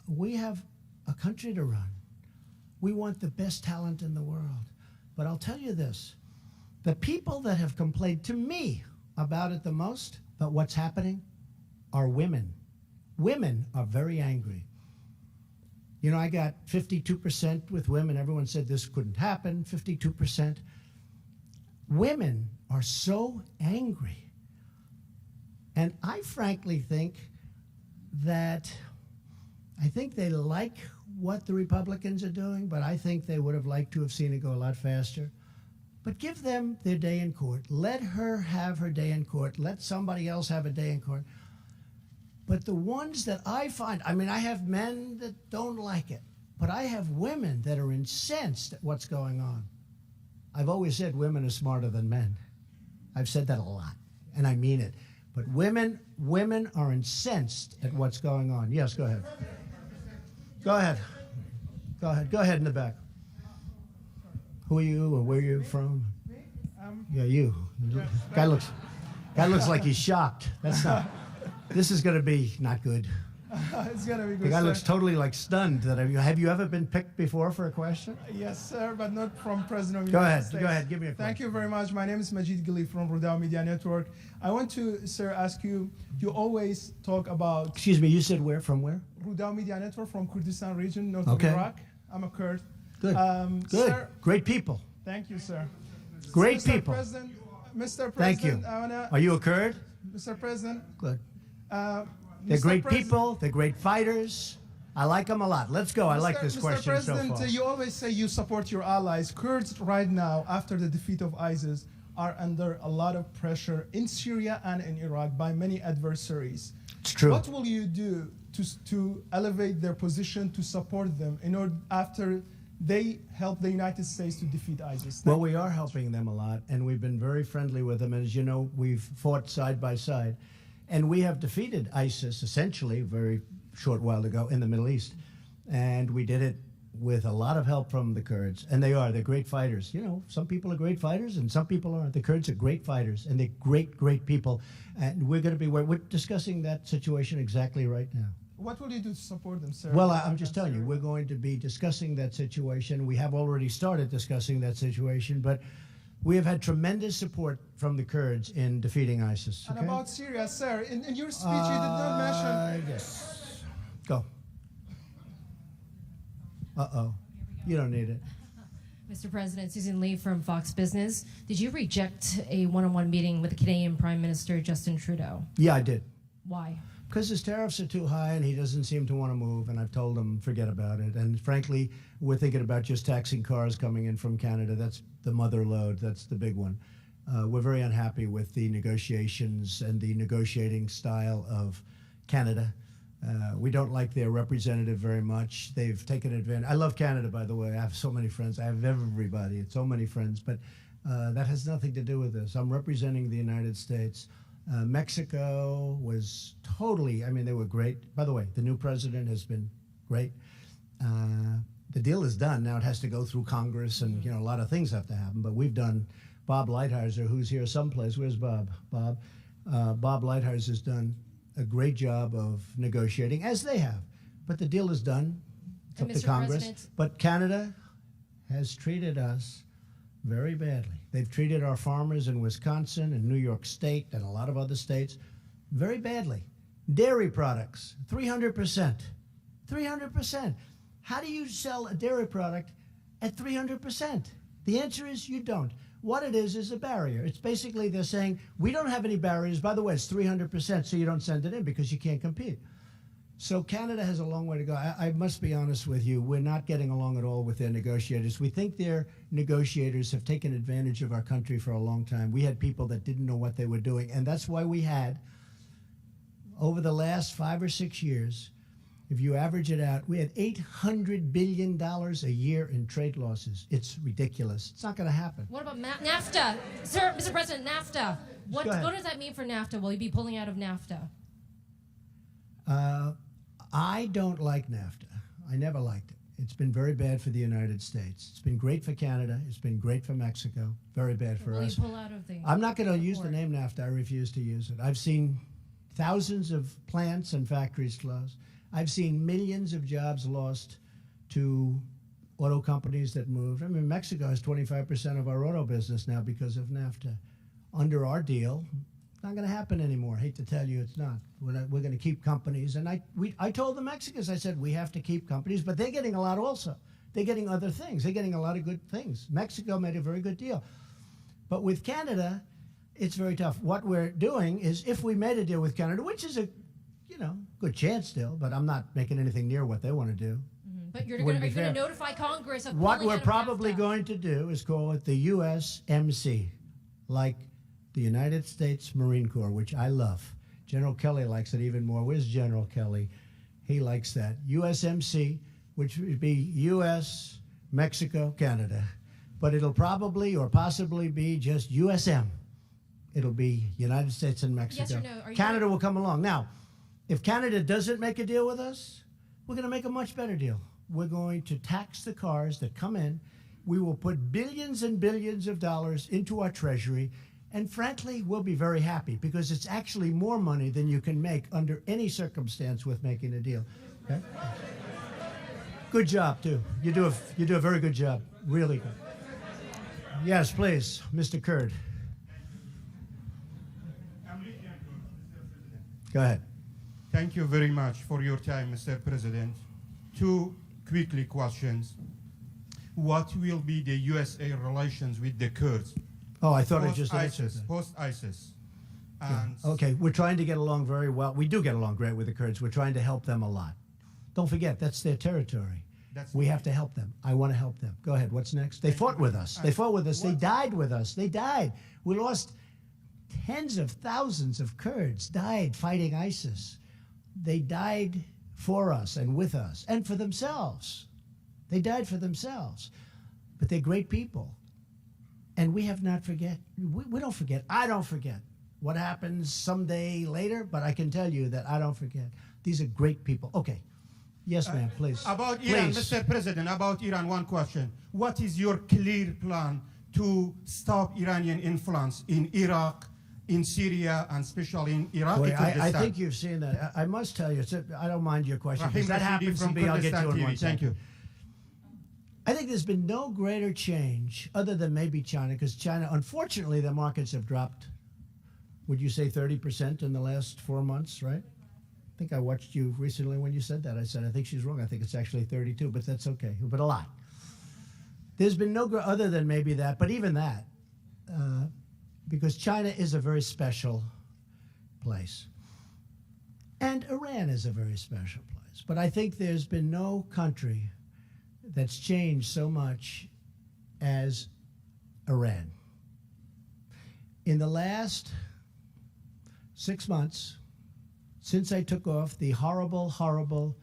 We have a country to run. We want the best talent in the world. But I'll tell you this, the people that have complained to me about it the most, about what's happening, are women. Women are very angry. You know, I got 52% with women. Everyone said this couldn't happen, 52%. Women are so angry. And I frankly think that, I think they like what the Republicans are doing, but I think they would have liked to have seen it go a lot faster. But give them their day in court. Let her have her day in court. Let somebody else have a day in court. But the ones that I find, I mean, I have men that don't like it, but I have women that are incensed at what's going on. I've always said women are smarter than men. I've said that a lot, and I mean it. But women are incensed at what's going on. Yes, go ahead. Go ahead. Go ahead. Go ahead in the back. Who are you or where are you from? Yeah, you. Guy looks like he's shocked. That's not. This is going to be not good. It's going to be good. The guy sir. looks totally like stunned. Have you ever been picked before for a question? Yes, sir, but not from President of the Go United ahead. States. Go ahead. Give me a question. Thank you very much. My name is Majid Gili from Rudao Media Network. I want to, sir, ask you, you always talk about... Excuse me, you said where? From where? Rudao Media Network from Kurdistan region, north Okay. of Iraq. I'm a Kurd. Good. Good. Sir, Great people. thank you, sir. Great Mr. people. Mr. President, Thank you. Are you a Kurd? Mr. President, Good. Mr. They're great President- people. They're great fighters. I like them a lot. Let's go. I like this Mr. question President, so far. you always say you support your allies. Kurds right now, after the defeat of ISIS, are under a lot of pressure in Syria and in Iraq by many adversaries. It's true. What will you do to elevate their position, to support them, in order after they help the United States to defeat ISIS? Well, we are helping them a lot, and we've been very friendly with them. And as you know, we've fought side by side. And we have defeated ISIS, essentially, a very short while ago in the Middle East. And we did it with a lot of help from the Kurds. And they're great fighters. You know, some people are great fighters and some people aren't. The Kurds are great fighters, and they're great, great people. And we're going to be, we're discussing that situation exactly right now. What will you do to support them, sir? Well, I'm just telling you, we're going to be discussing that situation. We have already started discussing that situation, but we have had tremendous support from the Kurds in defeating ISIS. And Okay? about Syria, sir, in your speech you did not mention... Yes. Go. Uh-oh. You don't need it. Mr. President, Susan Lee from Fox Business. Did you reject a one-on-one meeting with the Canadian Prime Minister Justin Trudeau? Yeah, I did. Why? Because his tariffs are too high and he doesn't seem to want to move, and I've told him forget about it. And frankly, we're thinking about just taxing cars coming in from Canada. That's the mother lode. That's the big one. We're very unhappy with the negotiations and the negotiating style of Canada. We don't like their representative very much. They've taken advantage. I love Canada, by the way. I have so many friends. I have everybody. It's so many friends. But that has nothing to do with this. I'm representing the United States. Mexico was totally, I mean, they were great. By the way, the new president has been great. The deal is done. Now it has to go through Congress, and you know, a lot of things have to happen. But we've done, Bob Lighthizer, who's here someplace. Where's Bob? Bob Lighthizer has done a great job of negotiating, as they have. But the deal is done. It's up to Congress. But Canada has treated us very badly. They've treated our farmers in Wisconsin and New York State and a lot of other states very badly. Dairy products, 300%. 300%. How do you sell a dairy product at 300%? The answer is you don't. What it is a barrier. It's basically they're saying, we don't have any barriers. By the way, it's 300%, so you don't send it in because you can't compete. So Canada has a long way to go. I must be honest with you, we're not getting along at all with their negotiators. We think their negotiators have taken advantage of our country for a long time. We had people that didn't know what they were doing, and that's why we had, over the last 5 or 6 years, if you average it out, we had $800 billion a year in trade losses. It's ridiculous. It's not going to happen. What about NAFTA? Sir, Mr. President, NAFTA. What does that mean for NAFTA? Will you be pulling out of NAFTA? I don't like NAFTA. I never liked it. It's been very bad for the United States. It's been great for Canada. It's been great for Mexico. Very bad for us. Will you pull out of the I'm not going to use the accord? name NAFTA. I refuse to use it. I've seen thousands of plants and factories close. I've seen millions of jobs lost to auto companies that moved. I mean, Mexico has 25% of our auto business now because of NAFTA. Under our deal, it's not going to happen anymore. Hate to tell you, it's not. We're going to keep companies. And I told the Mexicans, I said, we have to keep companies, but they're getting a lot also. They're getting other things. They're getting a lot of good things. Mexico made a very good deal. But with Canada, it's very tough. What we're doing is, if we made a deal with Canada, which is a, good chance still, but I'm not making anything near what they want to do. But are you Wouldn't going be fair. to notify Congress of What pulling we're out of probably NAFTA? going to do is call it the USMC, like the United States Marine Corps, which I love. General Kelly likes it even more. Where's General Kelly? He likes that. USMC, which would be US, Mexico, Canada. But it'll probably or possibly be just USM. It'll be United States and Mexico. Yes or no? Are you Canada will come along. Now, if Canada doesn't make a deal with us, we're going to make a much better deal. We're going to tax the cars that come in. We will put billions and billions of dollars into our treasury. And frankly, we'll be very happy because it's actually more money than you can make under any circumstance with making a deal. Okay? Good job, too. You do a very good job. Really good. Yes, please, Mr. Kurd. Go ahead. Thank you very much for your time, Mr. President. Two quickly questions. What will be the USA relations with the Kurds? Oh, I thought I just answered that. Post-ISIS. Yeah. And Okay, we're trying to get along very well. We do get along great with the Kurds. We're trying to help them a lot. Don't forget, that's their territory. We have to help them. I want to help them. Go ahead. What's next? They fought with us. They fought with us. They died with us. They died. We lost tens of thousands of Kurds died fighting ISIS. They died for us and with us and for themselves. They died for themselves. But they're great people. And we have not forget. We don't forget. I don't forget what happens someday later, but I can tell you that I don't forget. These are great people. Okay. Yes, ma'am, please. About Iran, Please. Mr. President, about Iran, one question. What is your clear plan to stop Iranian influence in Iraq, in Syria, and especially in Iraqi Boy, I Kurdistan? think you've seen that. I must tell you, I don't mind your question. Rahim Because that Rashidi happens to from be, I'll get Kurdistan you in TV. one Thank second. you. I think there's been no greater change other than maybe China, because China, unfortunately, the markets have dropped, would you say 30% in the last 4 months, right? I think I watched you recently when you said that. I said, I think she's wrong. I think it's actually 32, but that's okay. But a lot. There's been no other than maybe that, but even that, because China is a very special place. And Iran is a very special place. But I think there's been no country that's changed so much as Iran. In the last 6 months, since I took off the horrible, horrible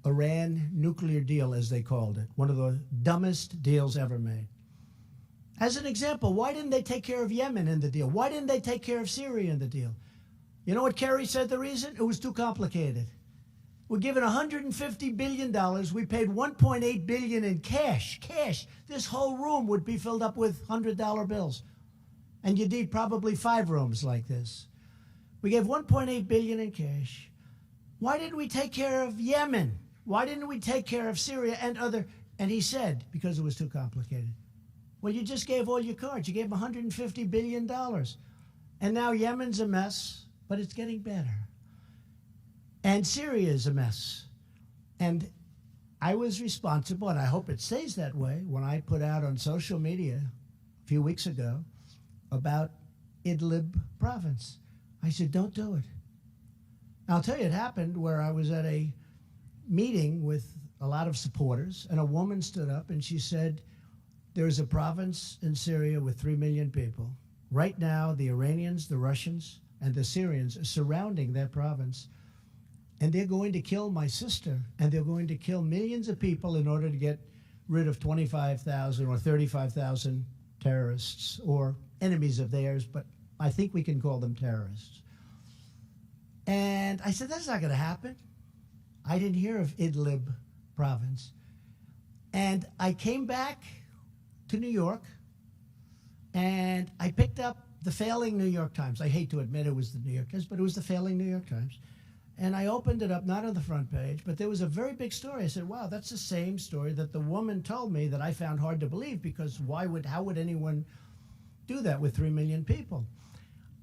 Iran nuclear deal, as they called it, one of the dumbest deals ever made. As an example, why didn't they take care of Yemen in the deal? Why didn't they take care of Syria in the deal? You know what Kerry said the reason? It was too complicated. We're given $150 billion. We paid $1.8 billion in cash. Cash. This whole room would be filled up with $100 bills. And you need probably 5 rooms like this. We gave $1.8 billion in cash. Why didn't we take care of Yemen? Why didn't we take care of Syria and other? And he said, because it was too complicated. Well, you just gave all your cards. You gave them $150 billion. And now Yemen's a mess, but it's getting better. And Syria is a mess. And I was responsible, and I hope it stays that way, when I put out on social media a few weeks ago about Idlib province. I said, don't do it. I'll tell you, it happened where I was at a meeting with a lot of supporters, and a woman stood up and she said, there's a province in Syria with 3 million people. Right now, the Iranians, the Russians, and the Syrians are surrounding that province, and they're going to kill my sister, and they're going to kill millions of people in order to get rid of 25,000 or 35,000 terrorists or enemies of theirs, but I think we can call them terrorists. And I said, that's not going to happen. I didn't hear of Idlib province. And I came back to New York, and I picked up the failing New York Times. I hate to admit it was the New York Times, but it was the failing New York Times. And I opened it up, not on the front page, but there was a very big story. I said, wow, that's the same story that the woman told me that I found hard to believe, because how would anyone do that with 3 million people?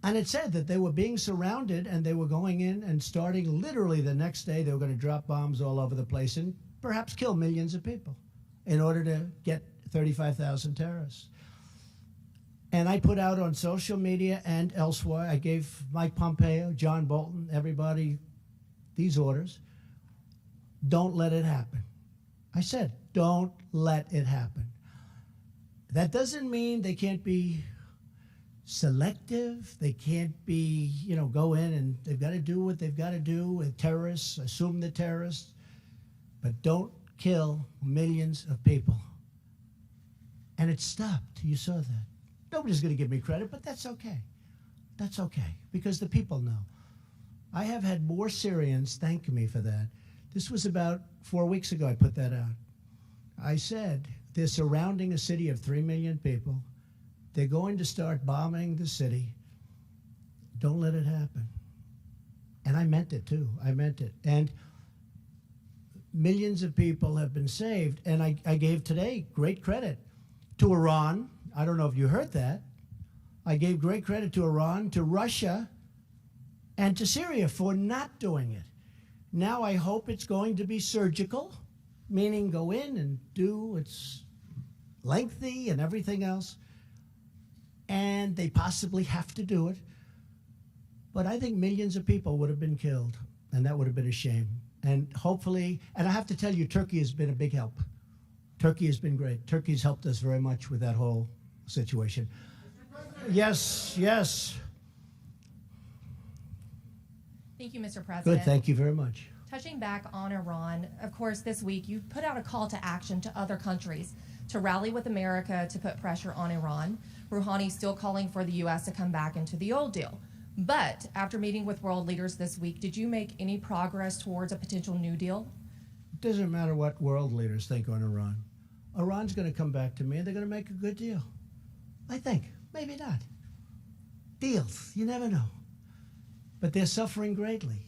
And it said that they were being surrounded, and they were going in and starting literally the next day, they were going to drop bombs all over the place and perhaps kill millions of people in order to get 35,000 terrorists. And I put out on social media and elsewhere, I gave Mike Pompeo, John Bolton, everybody these orders. Don't let it happen. I said, don't let it happen. That doesn't mean they can't be selective. They can't be, go in and they've got to do what they've got to do with terrorists, assume the terrorists, but don't kill millions of people. And it stopped. You saw that. Nobody's going to give me credit, but that's okay. That's okay, because the people know. I have had more Syrians thank me for that. This was about 4 weeks ago I put that out. I said, they're surrounding a city of 3 million people. They're going to start bombing the city. Don't let it happen. And I meant it too. I meant it. And millions of people have been saved. And I gave today great credit to Iran. I don't know if you heard that. I gave great credit to Iran, to Russia, and to Syria for not doing it. Now I hope it's going to be surgical, meaning go in and do, it's lengthy and everything else, and they possibly have to do it. But I think millions of people would have been killed, and that would have been a shame. And hopefully, and I have to tell you, Turkey has been a big help. Turkey has been great. Turkey's helped us very much with that whole situation. Yes, yes. Thank you, Mr. President. Good, thank you very much. Touching back on Iran, of course, this week you put out a call to action to other countries to rally with America to put pressure on Iran. Rouhani's still calling for the U.S. to come back into the old deal. But after meeting with world leaders this week, did you make any progress towards a potential new deal? It doesn't matter what world leaders think on Iran. Iran's going to come back to me and they're going to make a good deal. I think. Maybe not. Deals. You never know. But they're suffering greatly.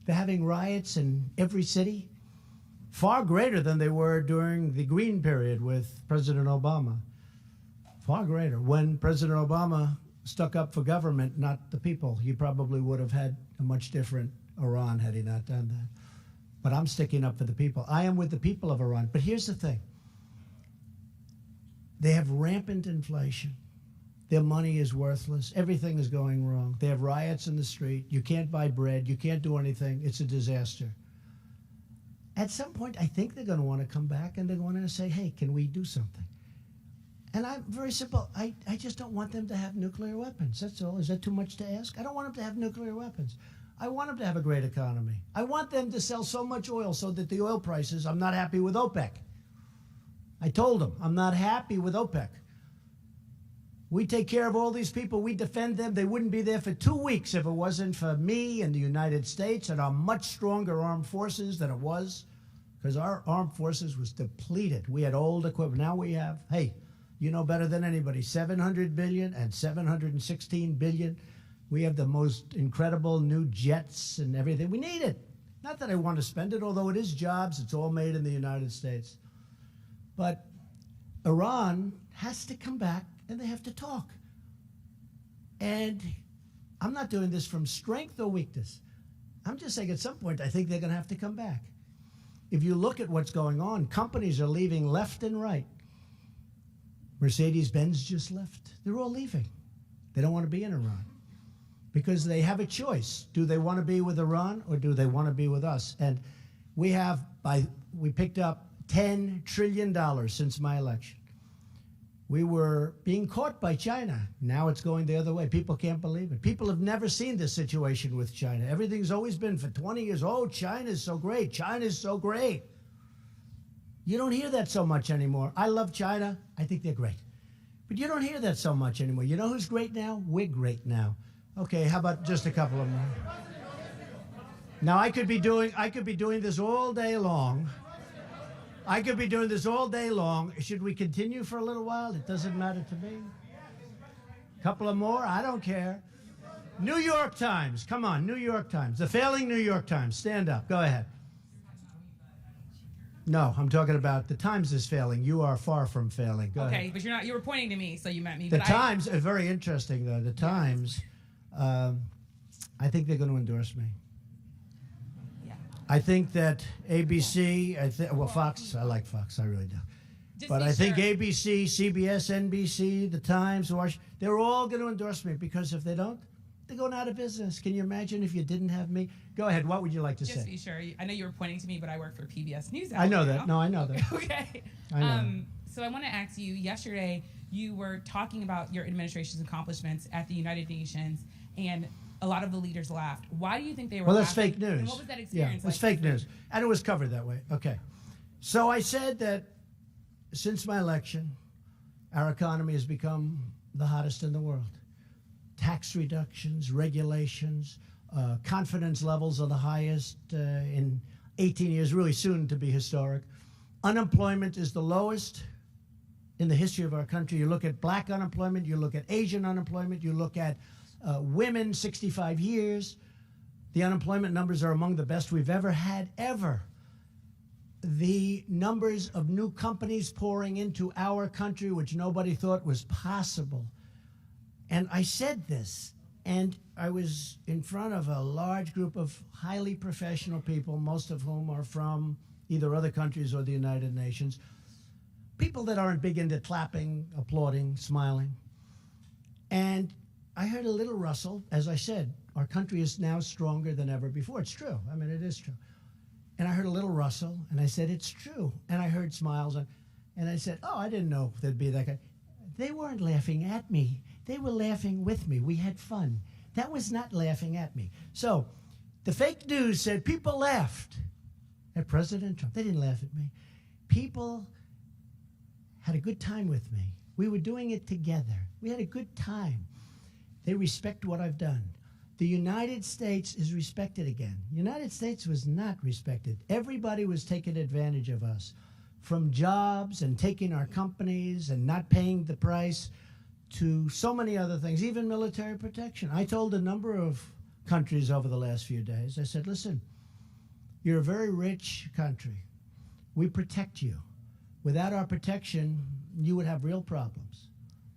They're having riots in every city, far greater than they were during the Green period with President Obama. Far greater. When President Obama stuck up for government, not the people, he probably would have had a much different Iran had he not done that. But I'm sticking up for the people. I am with the people of Iran. But here's the thing. They have rampant inflation. Their money is worthless. Everything is going wrong. They have riots in the street. You can't buy bread. You can't do anything. It's a disaster. At some point, I think they're going to want to come back and they're going to say, hey, can we do something? And I'm very simple. I just don't want them to have nuclear weapons. That's all. Is that too much to ask? I don't want them to have nuclear weapons. I want them to have a great economy. I want them to sell so much oil so that the oil prices, I'm not happy with OPEC. I told them, I'm not happy with OPEC. We take care of all these people. We defend them. They wouldn't be there for 2 weeks if it wasn't for me and the United States and our much stronger armed forces than it was, because our armed forces was depleted. We had old equipment. Now we have, hey, you know better than anybody, 700 billion and 716 billion. We have the most incredible new jets and everything. We need it. Not that I want to spend it, although it is jobs. It's all made in the United States. But Iran has to come back and they have to talk. And I'm not doing this from strength or weakness. I'm just saying at some point I think they're going to have to come back. If you look at what's going on, companies are leaving left and right. Mercedes-Benz just left. They're all leaving. They don't want to be in Iran because they have a choice. Do they want to be with Iran or do they want to be with us? And we picked up $10 trillion since my election. We were being caught by China. Now it's going the other way. People can't believe it. People have never seen this situation with China. Everything's always been for 20 years, oh, China's so great. China's so great. You don't hear that so much anymore. I love China. I think they're great. But you don't hear that so much anymore. You know who's great now? We're great now. Okay, how about just a couple of more? Now I could be doing this all day long. I could be doing this all day long. Should we continue for a little while? It doesn't matter to me. Couple of more? I don't care. New York Times. Come on, New York Times. The failing New York Times. Stand up. Go ahead. No, I'm talking about the Times is failing. You are far from failing. Go ahead. Okay, but you're not. You were pointing to me, so you meant me. The but Times are very interesting, though. The Times, I think they're going to endorse me. Yeah. I think that ABC, well, Fox, I like Fox, I really do. But I think ABC, CBS, NBC, The Times, they're all going to endorse me, because if they don't, they're going out of business. Can you imagine if you didn't have me? Go ahead. What would you like to say? Just be sure. I know you were pointing to me, but I work for PBS News. I know that. No, I know that. Okay. I know. So I want to ask you, yesterday you were talking about your administration's accomplishments at the United Nations, and a lot of the leaders laughed. Why do you think they were Well, that's laughing? fake news. And what was that experience Yeah, it's like? fake news. And it was covered that way. Okay. So I said that since my election, our economy has become the hottest in the world. Tax reductions, regulations, confidence levels are the highest in 18 years, really soon to be historic. Unemployment is the lowest in the history of our country. You look at black unemployment, you look at Asian unemployment, you look at women 65 years. The unemployment numbers are among the best we've ever had, ever. The numbers of new companies pouring into our country, which nobody thought was possible. And I said this, and I was in front of a large group of highly professional people, most of whom are from either other countries or the United Nations, people that aren't big into clapping, applauding, smiling. And I heard a little rustle. As I said, our country is now stronger than ever before. It's true. I mean, it is true. And I heard a little rustle, and I said, it's true. And I heard smiles, and I said, oh, I didn't know there'd be that guy. They weren't laughing at me. They were laughing with me. We had fun. That was not laughing at me. So the fake news said people laughed at President Trump. They didn't laugh at me. People had a good time with me. We were doing it together. We had a good time. They respect what I've done. The United States is respected again. The United States was not respected. Everybody was taking advantage of us, from jobs and taking our companies and not paying the price to so many other things, even military protection. I told a number of countries over the last few days, I said, listen, you're a very rich country. We protect you. Without our protection, you would have real problems.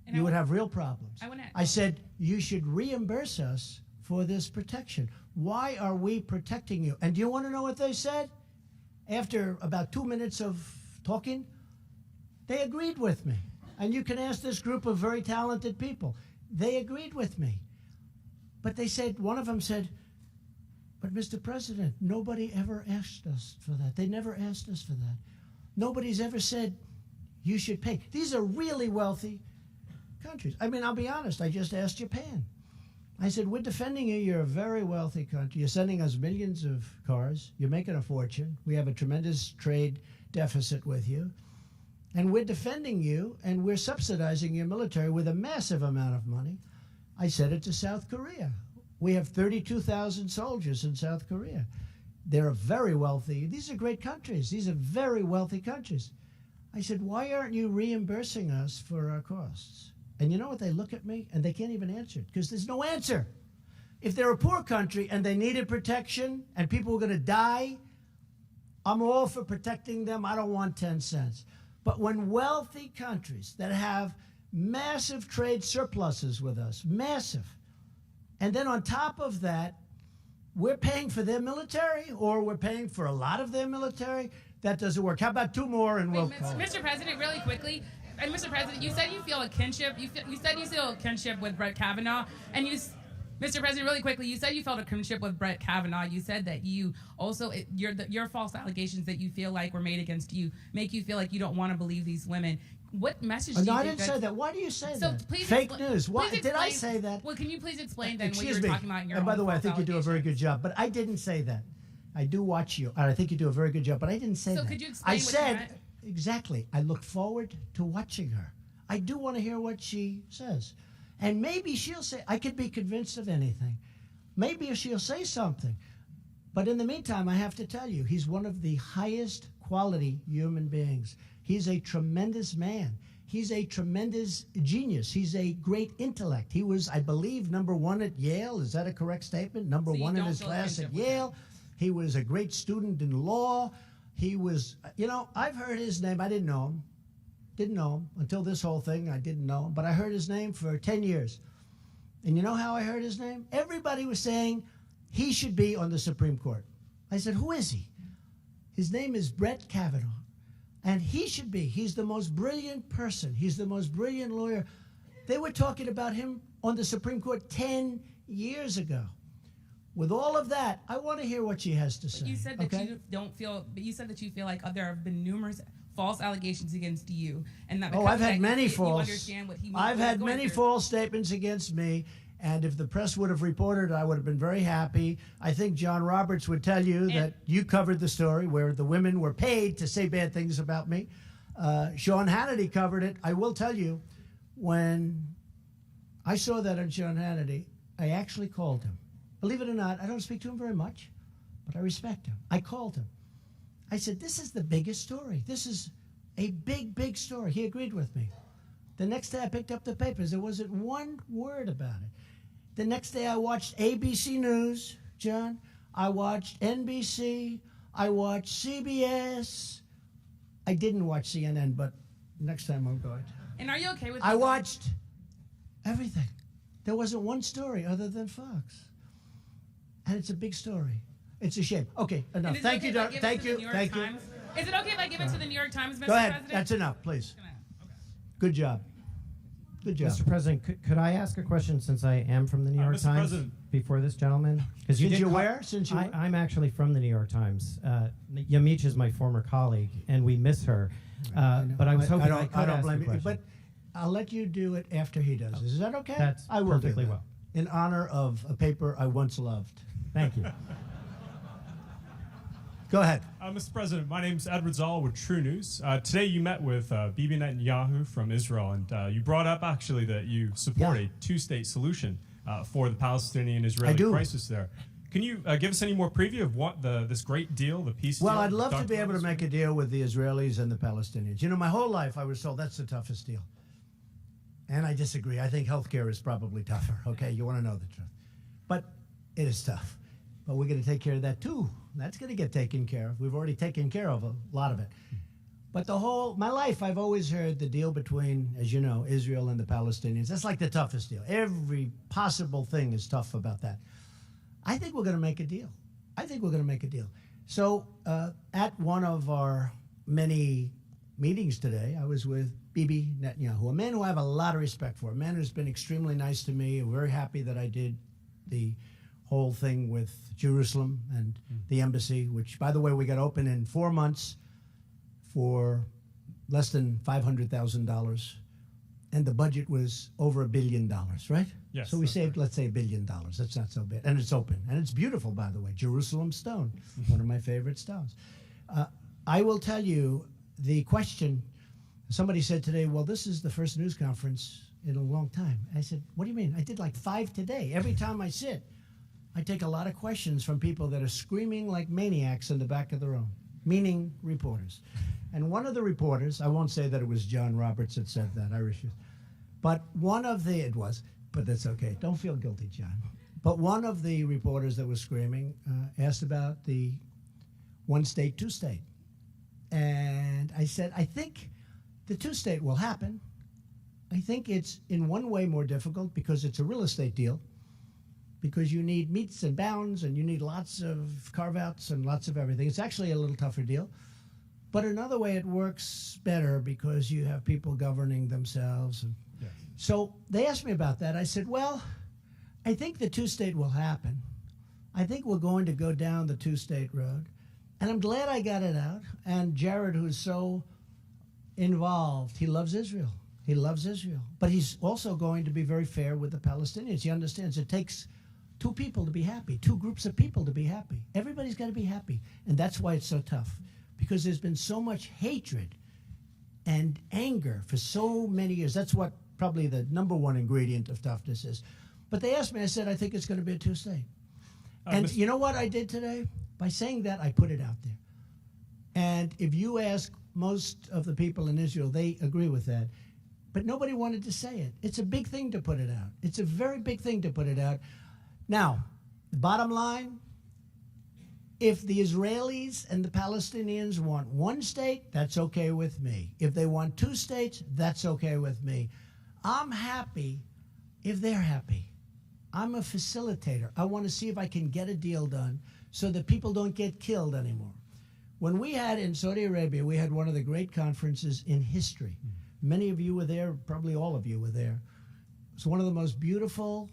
And you would have real problems. I said, you should reimburse us for this protection. Why are we protecting you? And do you want to know what they said? After about 2 minutes of talking, they agreed with me. And you can ask this group of very talented people. They agreed with me. But they said, one of them said, but Mr. President, nobody ever asked us for that. They never asked us for that. Nobody's ever said you should pay. These are really wealthy countries. I mean, I'll be honest, I just asked Japan. I said, we're defending you. You're a very wealthy country. You're sending us millions of cars. You're making a fortune. We have a tremendous trade deficit with you. And we're defending you, and we're subsidizing your military with a massive amount of money. I said it to South Korea. We have 32,000 soldiers in South Korea. They're very wealthy. These are great countries. These are very wealthy countries. I said, why aren't you reimbursing us for our costs? And you know what? They look at me, and they can't even answer it, because there's no answer. If they're a poor country and they needed protection and people were going to die, I'm all for protecting them. I don't want 10 cents. But when wealthy countries that have massive trade surpluses with us, massive, and then on top of that, we're paying for their military, or we're paying for a lot of their military, that doesn't work. How about two more and we'll call it? Mr. President, really quickly, and Mr. President, you said you feel a kinship. You said you feel a kinship with Brett Kavanaugh, and Mr. President, really quickly, you said you felt a kinship with Brett Kavanaugh. You said that you also, your false allegations that you feel like were made against you make you feel like you don't want to believe these women. What message do you think? No, I didn't say that. Why do you say that? Please fake news. Why did I say that? Well, can you please explain then Excuse what you me. were talking about in your And by own the way, I false think you do a very good job, but I didn't say that. I do watch you, and I think you do a very good job, but I didn't say that. So could you explain I what you said, meant? exactly, I look forward to watching her. I do want to hear what she says. And maybe she'll say, I could be convinced of anything. Maybe she'll say something. But in the meantime, I have to tell you, he's one of the highest quality human beings. He's a tremendous man. He's a tremendous genius. He's a great intellect. He was, I believe, #1 at Yale. Is that a correct statement? #1 in his class at Yale. He was a great student in law. He was, you know, I've heard his name. I didn't know him. Didn't know him. Until this whole thing, I didn't know him. But I heard his name for 10 years. And you know how I heard his name? Everybody was saying he should be on the Supreme Court. I said, who is he? His name is Brett Kavanaugh. And he should be. He's the most brilliant person. He's the most brilliant lawyer. They were talking about him on the Supreme Court 10 years ago. With all of that, I want to hear what she has to say. But you said that you don't feel, but you said that you feel like there have been numerous false allegations against you, and that I've had many false. You understand what he I've had many through. false statements against me, and if the press would have reported, I would have been very happy. I think John Roberts would tell you that you covered the story where the women were paid to say bad things about me. Sean Hannity covered it. I will tell you, when I saw that on Sean Hannity, I actually called him. Believe it or not, I don't speak to him very much, but I respect him. I called him. I said, this is the biggest story. This is a big, big story. He agreed with me. The next day I picked up the papers. There wasn't one word about it. The next day I watched ABC News, John. I watched NBC. I watched CBS. I didn't watch CNN, but next time I'm going to. And are you okay with I watched everything. There wasn't one story other than Fox. And it's a big story. It's a shame. Okay, enough. Thank you. Thank you. Thank you. Is it okay if I give it to the New York Times, Mr. Go ahead. President? That's enough, please. Good job. Good job. Mr. President, could I ask a question since I am from the New York Mr. Times President. before this gentleman? Since you're where? Since you I'm actually from the New York Times. Yamiche is my former colleague, and we miss her. But I was hoping I could ask a question. But I'll let you do it after he does. Is that okay? That's I will perfectly do that. well. In honor of a paper I once loved. Thank you. Go ahead. Mr. President, my name's Edward Zoll with True News. Today you met with Bibi Netanyahu from Israel, and you brought up actually that you support a two-state solution for the Palestinian-Israeli crisis there. Can you give us any more preview of what this great deal, the peace deal? Well, I'd love to be able to make a deal with the Israelis and the Palestinians. You know, my whole life I was told that's the toughest deal. And I disagree. I think healthcare is probably tougher. Okay, you want to know the truth. But it is tough. But we're going to take care of that too. That's going to get taken care of. We've already taken care of a lot of it. But my life, I've always heard the deal between, as you know, Israel and the Palestinians. That's like the toughest deal. Every possible thing is tough about that. I think we're going to make a deal. I think we're going to make a deal. So at one of our many meetings today, I was with Bibi Netanyahu, a man who I have a lot of respect for, a man who's been extremely nice to me. I'm very happy that I did the whole thing with Jerusalem and the embassy, which, by the way, we got open in 4 months for less than $500,000, and the budget was over $1 billion, right? Yes. So we saved, let's say, $1 billion. That's not so bad, and it's open, and it's beautiful, by the way. Jerusalem stone, one of my favorite stones. I will tell you the question. Somebody said today, well, this is the first news conference in a long time. I said, what do you mean? I did like 5 today. Every time I sit, I take a lot of questions from people that are screaming like maniacs in the back of the room, meaning reporters. And one of the reporters, I won't say that it was John Roberts that said that, I refuse. But it was, but that's okay. Don't feel guilty, John. But one of the reporters that was screaming asked about the one state, two state. And I said, I think the two state will happen. I think it's in one way more difficult because it's a real estate deal, because you need meets and bounds and you need lots of carve-outs and lots of everything. It's actually a little tougher deal. But another way it works better because you have people governing themselves. And so they asked me about that. I said, well, I think the two-state will happen. I think we're going to go down the two-state road. And I'm glad I got it out. And Jared, who's so involved, he loves Israel. He loves Israel. But he's also going to be very fair with the Palestinians. He understands it takes two people to be happy, two groups of people to be happy. Everybody's got to be happy. And that's why it's so tough, because there's been so much hatred and anger for so many years. That's what probably the #1 ingredient of toughness is. But they asked me, I said, I think it's going to be a two-state. And you know what I did today? By saying that, I put it out there. And if you ask most of the people in Israel, they agree with that. But nobody wanted to say it. It's a big thing to put it out. It's a very big thing to put it out. Now, the bottom line, if the Israelis and the Palestinians want one state, that's okay with me. If they want two states, that's okay with me. I'm happy if they're happy. I'm a facilitator. I want to see if I can get a deal done so that people don't get killed anymore. When we had in Saudi Arabia, we had one of the great conferences in history. Many of you were there, probably all of you were there. It's one of the most beautiful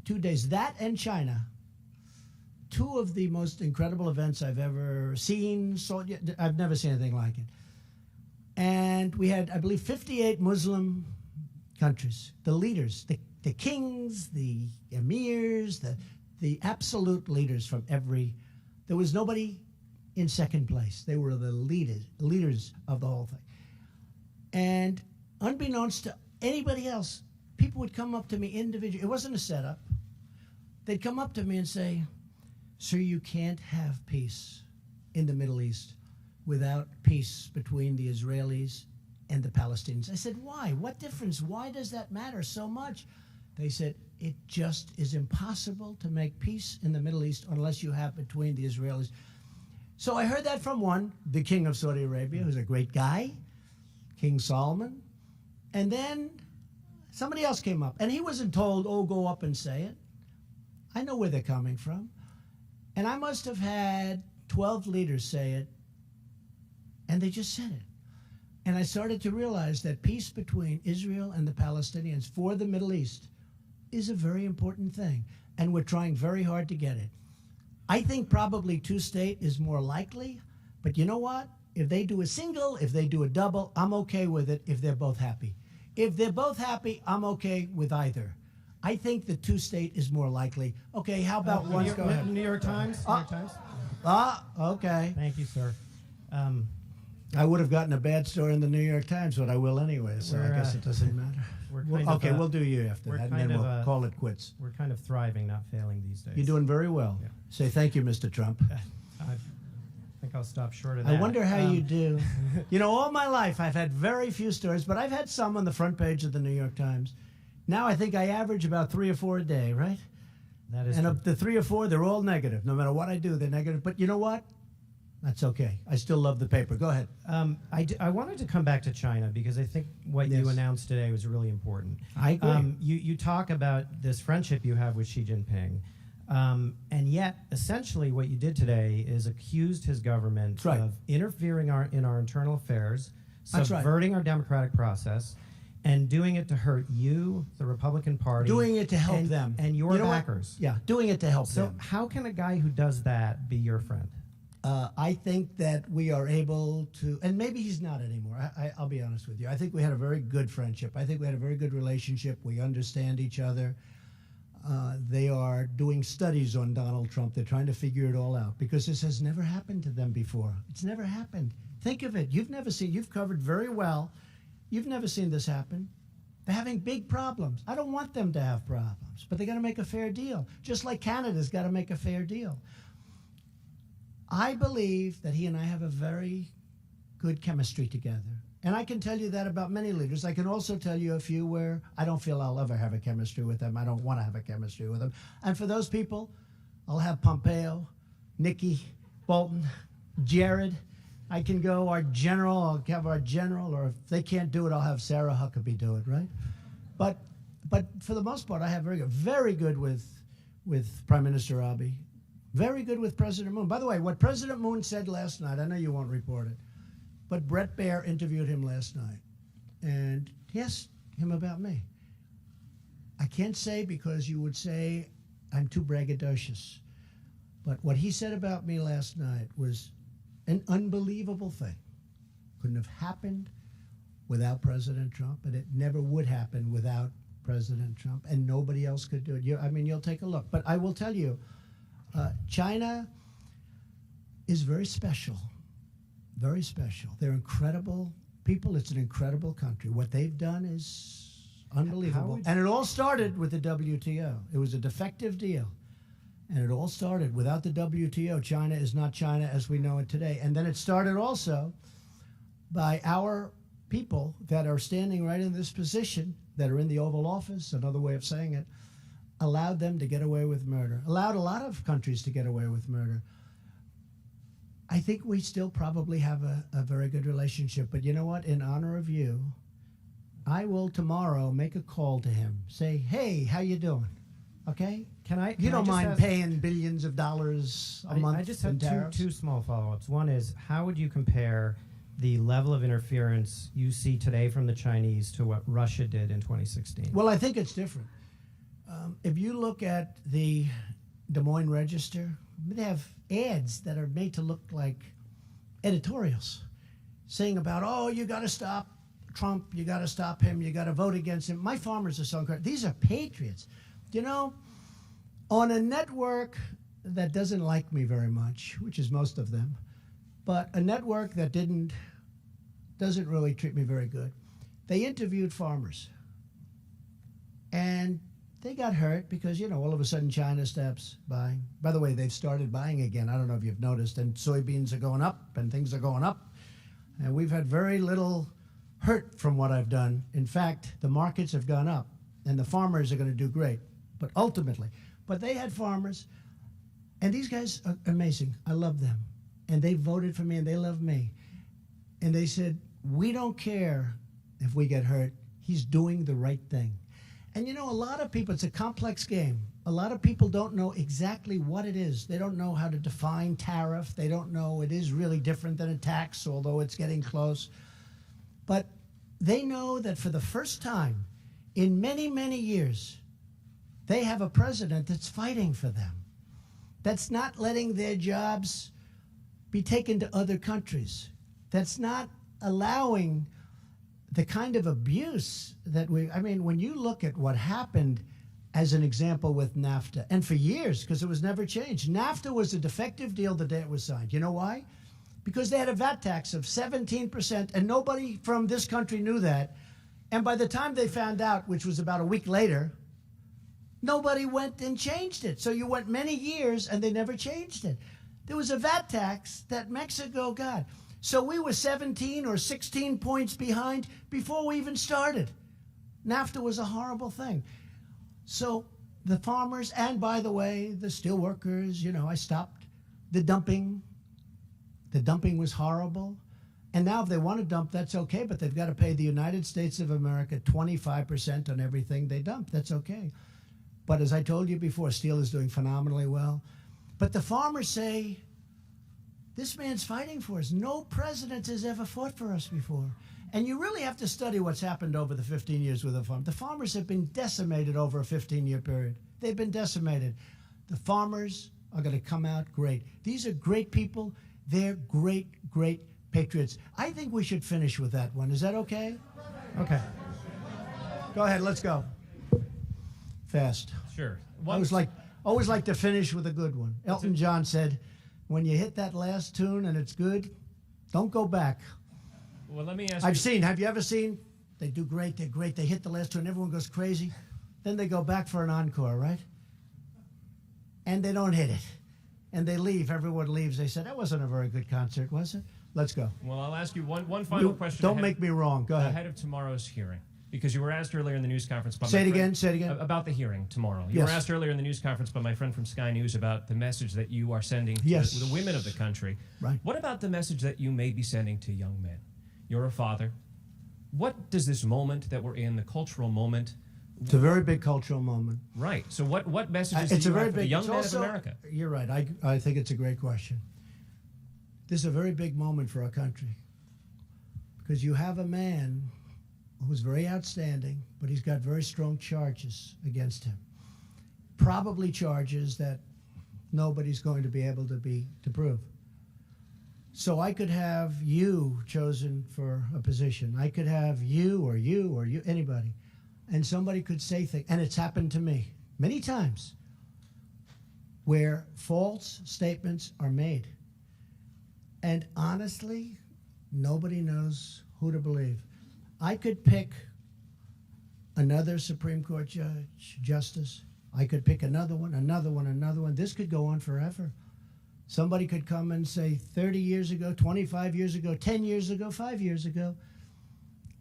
2 days. That and China, two of the most incredible events I've ever seen. I've never seen anything like it. And we had, I believe, 58 Muslim countries, the leaders, the kings, the emirs, the absolute leaders from every, there was nobody in second place. They were the leaders of the whole thing. And unbeknownst to anybody else, people would come up to me individually. It wasn't a setup. They'd come up to me and say, "Sir, you can't have peace in the Middle East without peace between the Israelis and the Palestinians." I said, "Why? What difference? Why does that matter so much?" They said, "It just is impossible to make peace in the Middle East unless you have between the Israelis." So I heard that from one, the king of Saudi Arabia, who's a great guy, King Solomon. And then somebody else came up. And he wasn't told, "Oh, go up and say it." I know where they're coming from. And I must have had 12 leaders say it. And they just said it. And I started to realize that peace between Israel and the Palestinians for the Middle East is a very important thing. And we're trying very hard to get it. I think probably two-state is more likely, but you know what? If they do a single, if they do a double, I'm okay with it if they're both happy. If they're both happy, I'm okay with either. I think the two-state is more likely. Okay, how about one? Go ahead. New York Times? New York Times? Okay. Thank you, sir. I would have gotten a bad story in the New York Times, but I will anyway, so I guess it doesn't matter. We'll do you after that, and then we'll call it quits. We're kind of thriving, not failing these days. You're doing very well. Yeah. Say thank you, Mr. Trump. I think I'll stop short of that. I wonder how you do. You know, all my life I've had very few stories, but I've had some on the front page of the New York Times. Now I think I average about 3 or 4 a day, right? That is and true. of the 3 or 4, they're all negative. No matter what I do, they're negative. But you know what? That's okay. I still love the paper. Go ahead. I wanted to come back to China because I think what you announced today was really important. I agree. You talk about this friendship you have with Xi Jinping, and yet essentially what you did today is accused his government of interfering in our internal affairs, subverting our democratic process, and doing it to hurt you, the Republican Party. Doing it to help them. And your backers. Yeah, doing it to help them. So how can a guy who does that be your friend? I think that we are able to, and maybe he's not anymore. I'll be honest with you. I think we had a very good friendship. I think we had a very good relationship. We understand each other. They are doing studies on Donald Trump. They're trying to figure it all out because this has never happened to them before. It's never happened. Think of it. You've covered very well. You've never seen this happen. They're having big problems. I don't want them to have problems, but they got to make a fair deal, just like Canada's got to make a fair deal. I believe that he and I have a very good chemistry together. And I can tell you that about many leaders. I can also tell you a few where I don't feel I'll ever have a chemistry with them. I don't want to have a chemistry with them. And for those people, I'll have Pompeo, Nikki, Bolton, Jared. I can go our general, I'll have our general, or if they can't do it, I'll have Sarah Huckabee do it, right? But for the most part, I have very good with Prime Minister Abiy. Very good with President Moon. By the way, what President Moon said last night, I know you won't report it, but Brett Baer interviewed him last night, and he asked him about me. I can't say because you would say I'm too braggadocious, but what he said about me last night was an unbelievable thing. Couldn't have happened without President Trump, and it never would happen without President Trump, and nobody else could do it. You'll take a look. But I will tell you, China is very special, very special. They're incredible people. It's an incredible country. What they've done is unbelievable. And it all started with the WTO. It was a defective deal. And it all started without the WTO. China is not China as we know it today. And then it started also by our people that are standing right in this position, that are in the Oval Office, another way of saying it, allowed them to get away with murder, allowed a lot of countries to get away with murder. I think we still probably have a very good relationship. But you know what? In honor of you, I will tomorrow make a call to him. Say, hey, how you doing? Okay? You don't mind paying billions of dollars a month? I just have tariffs? two small follow-ups. One is, how would you compare the level of interference you see today from the Chinese to what Russia did in 2016? Well, I think it's different. If you look at the Des Moines Register, they have ads that are made to look like editorials saying about, oh, you got to stop Trump, you got to stop him, you got to vote against him. My farmers are so incredible. These are patriots. You know, on a network that doesn't like me very much, which is most of them, but a network that doesn't really treat me very good, they interviewed farmers. And they got hurt because, you know, all of a sudden China stops buying. By the way, they've started buying again. I don't know if you've noticed. And soybeans are going up and things are going up. And we've had very little hurt from what I've done. In fact, the markets have gone up and the farmers are going to do great. But ultimately, they had farmers, and these guys are amazing. I love them. And they voted for me and they love me. And they said, we don't care if we get hurt. He's doing the right thing. And you know, a lot of people, it's a complex game. A lot of people don't know exactly what it is. They don't know how to define tariff. They don't know it is really different than a tax, although it's getting close. But they know that for the first time in many, many years, they have a president that's fighting for them, that's not letting their jobs be taken to other countries, that's not allowing the kind of abuse that when you look at what happened as an example with NAFTA, and for years, because it was never changed. NAFTA was a defective deal the day it was signed. You know why? Because they had a VAT tax of 17%, and nobody from this country knew that. And by the time they found out, which was about a week later, nobody went and changed it. So you went many years, and they never changed it. There was a VAT tax that Mexico got. So we were 17 or 16 points behind before we even started. NAFTA was a horrible thing. So the farmers, and by the way, the steel workers, you know, I stopped the dumping. The dumping was horrible. And now if they want to dump, that's okay, but they've got to pay the United States of America 25% on everything they dump. That's okay. But as I told you before, steel is doing phenomenally well. But the farmers say, this man's fighting for us. No president has ever fought for us before. And you really have to study what's happened over the 15 years with the farm. The farmers have been decimated over a 15-year period. They've been decimated. The farmers are going to come out great. These are great people. They're great, great patriots. I think we should finish with that one. Is that okay? Okay. Go ahead. Let's go. Fast. Sure. Always like to finish with a good one. Elton John said, when you hit that last tune and it's good, don't go back. Well, let me ask have you ever seen? They do great, they're great, they hit the last tune, everyone goes crazy. Then they go back for an encore, right? And they don't hit it. And they leave, everyone leaves. They said, that wasn't a very good concert, was it? Let's go. Well, I'll ask you one final question. Don't make me wrong, go ahead. Ahead of tomorrow's hearing. Because you were asked earlier in the news conference by Say it again. About the hearing tomorrow. You Yes. were asked earlier in the news conference by my friend from Sky News about the message that you are sending to the women of the country. Right. What about the message that you may be sending to young men? You're a father. What does this moment that we're in, the cultural moment? It's a very big cultural moment. Right. So what messages it's do a you very have for the big, young it's men also, of America? You're right. I think it's a great question. This is a very big moment for our country because you have a man who's very outstanding, but he's got very strong charges against him. Probably charges that nobody's going to be able to prove. So I could have you chosen for a position. I could have you, anybody. And somebody could say things, and it's happened to me many times, where false statements are made. And honestly, nobody knows who to believe. I could pick another Supreme Court justice, I could pick another one, another one, another one. This could go on forever. Somebody could come and say 30 years ago, 25 years ago, 10 years ago, 5 years ago,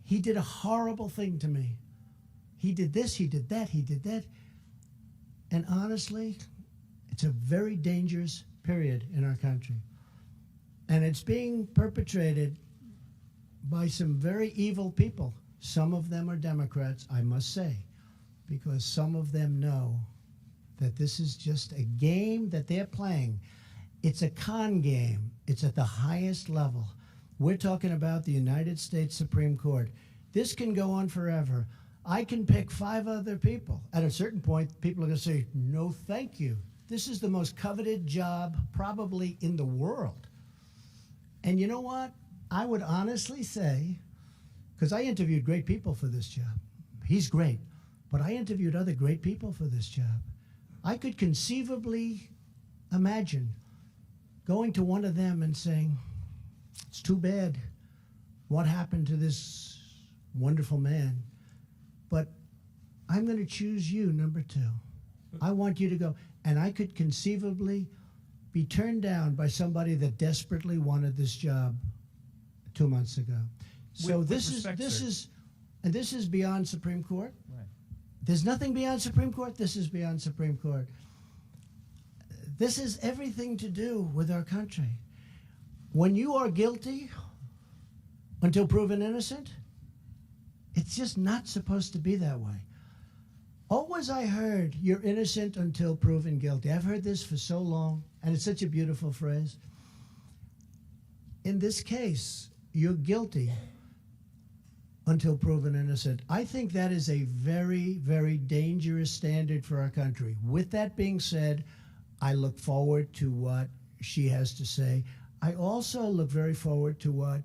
he did a horrible thing to me. He did this, he did that, he did that. And honestly, it's a very dangerous period in our country. And it's being perpetrated by some very evil people. Some of them are Democrats, I must say, because some of them know that this is just a game that they're playing. It's a con game. It's at the highest level. We're talking about the United States Supreme Court. This can go on forever. I can pick 5 other people. At a certain point, people are going to say, no, thank you. This is the most coveted job probably in the world. And you know what? I would honestly say, because I interviewed great people for this job. He's great. But I interviewed other great people for this job. I could conceivably imagine going to one of them and saying, it's too bad what happened to this wonderful man, but I'm going to choose you, number 2. I want you to go. And I could conceivably be turned down by somebody that desperately wanted this job 2 months ago. So this is beyond Supreme Court. Right. There's nothing beyond Supreme Court. This is beyond Supreme Court. This is everything to do with our country. When you are guilty until proven innocent, it's just not supposed to be that way. Always I heard, you're innocent until proven guilty. I've heard this for so long, and it's such a beautiful phrase. In this case, you're guilty until proven innocent. I think that is a very, very dangerous standard for our country. With that being said, I look forward to what she has to say. I also look very forward to what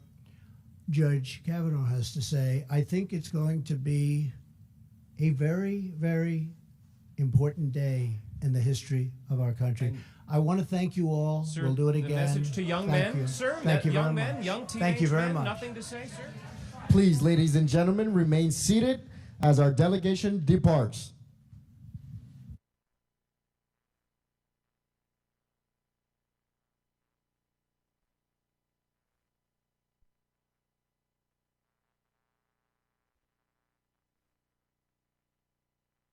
Judge Kavanaugh has to say. I think it's going to be a very, very important day in the history of our country. And I want to thank you all. Sir, we'll do it again. The message to young men, sir. Thank you young very men, much. young teenage Thank you very men. much. Nothing to say, sir. Please, ladies and gentlemen, remain seated as our delegation departs.